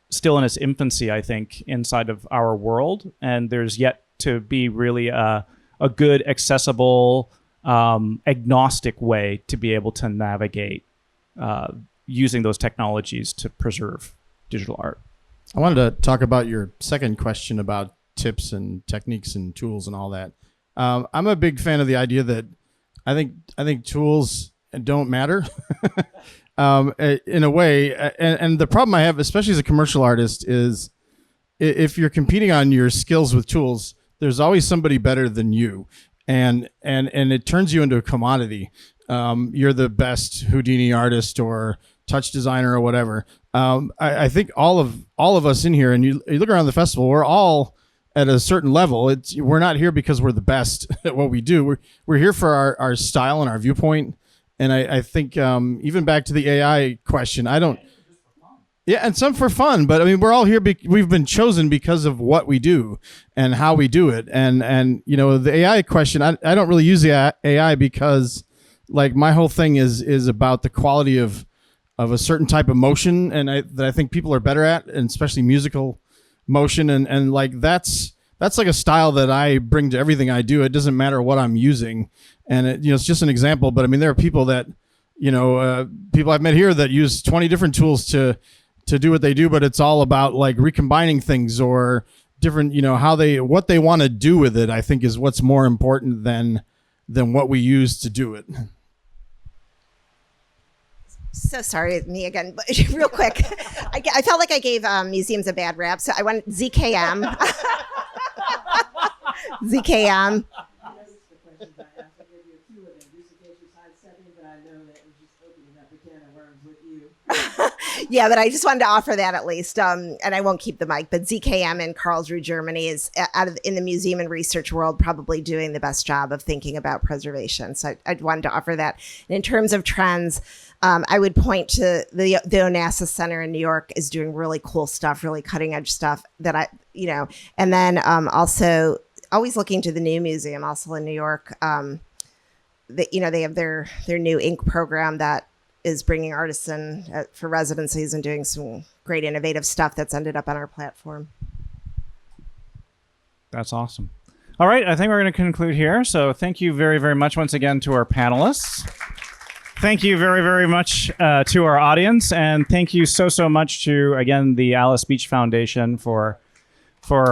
still in its infancy, I think, inside of our world. And there's yet to be really a good, accessible, agnostic way to be able to navigate using those technologies to preserve digital art. I wanted to talk about your second question about tips and techniques and tools and all that. I'm a big fan of the idea that I think tools don't matter. In a way, and the problem I have, especially as a commercial artist, is if you're competing on your skills with tools, there's always somebody better than you, and it turns you into a commodity. You're the best Houdini artist or touch designer or whatever. I think all of us in here, and you look around the festival, we're all at a certain level. We're not here because we're the best at what we do. We're here for our style and our viewpoint. And I think even back to the AI question, yeah, and some for fun, but I mean, we're all here. We've been chosen because of what we do and how we do it. And you know, the AI question, I don't really use the AI because, like, my whole thing is about the quality of a certain type of motion, and that I think people are better at, and especially musical motion, and like that's like a style that I bring to everything I do. It doesn't matter what I'm using. And it's just an example, but I mean, there are people that, people I've met here that use 20 different tools to do what they do, but it's all about like recombining things or different, what they want to do with it, I think is what's more important than what we use to do it. So sorry, me again, but real quick. I felt like I gave museums a bad rap, so I went ZKM. ZKM. Yeah, but I just wanted to offer that at least, and I won't keep the mic. But ZKM in Karlsruhe, Germany, is in the museum and research world probably doing the best job of thinking about preservation. So I wanted to offer that. And in terms of trends, I would point to the Onassis Center in New York is doing really cool stuff, really cutting edge stuff that and then also always looking to the new museum, also in New York. They have their new ink program that is bringing artists in for residencies and doing some great innovative stuff that's ended up on our platform. That's awesome. All right, I think we're going to conclude here. So thank you very, very much once again to our panelists. Thank you very, very much to our audience. And thank you so much to, again, the Alice Beach Foundation for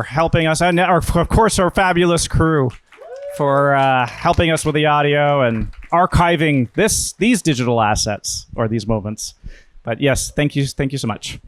helping us, and of course our fabulous crew for helping us with the audio and archiving these digital assets or these moments. But yes, thank you so much.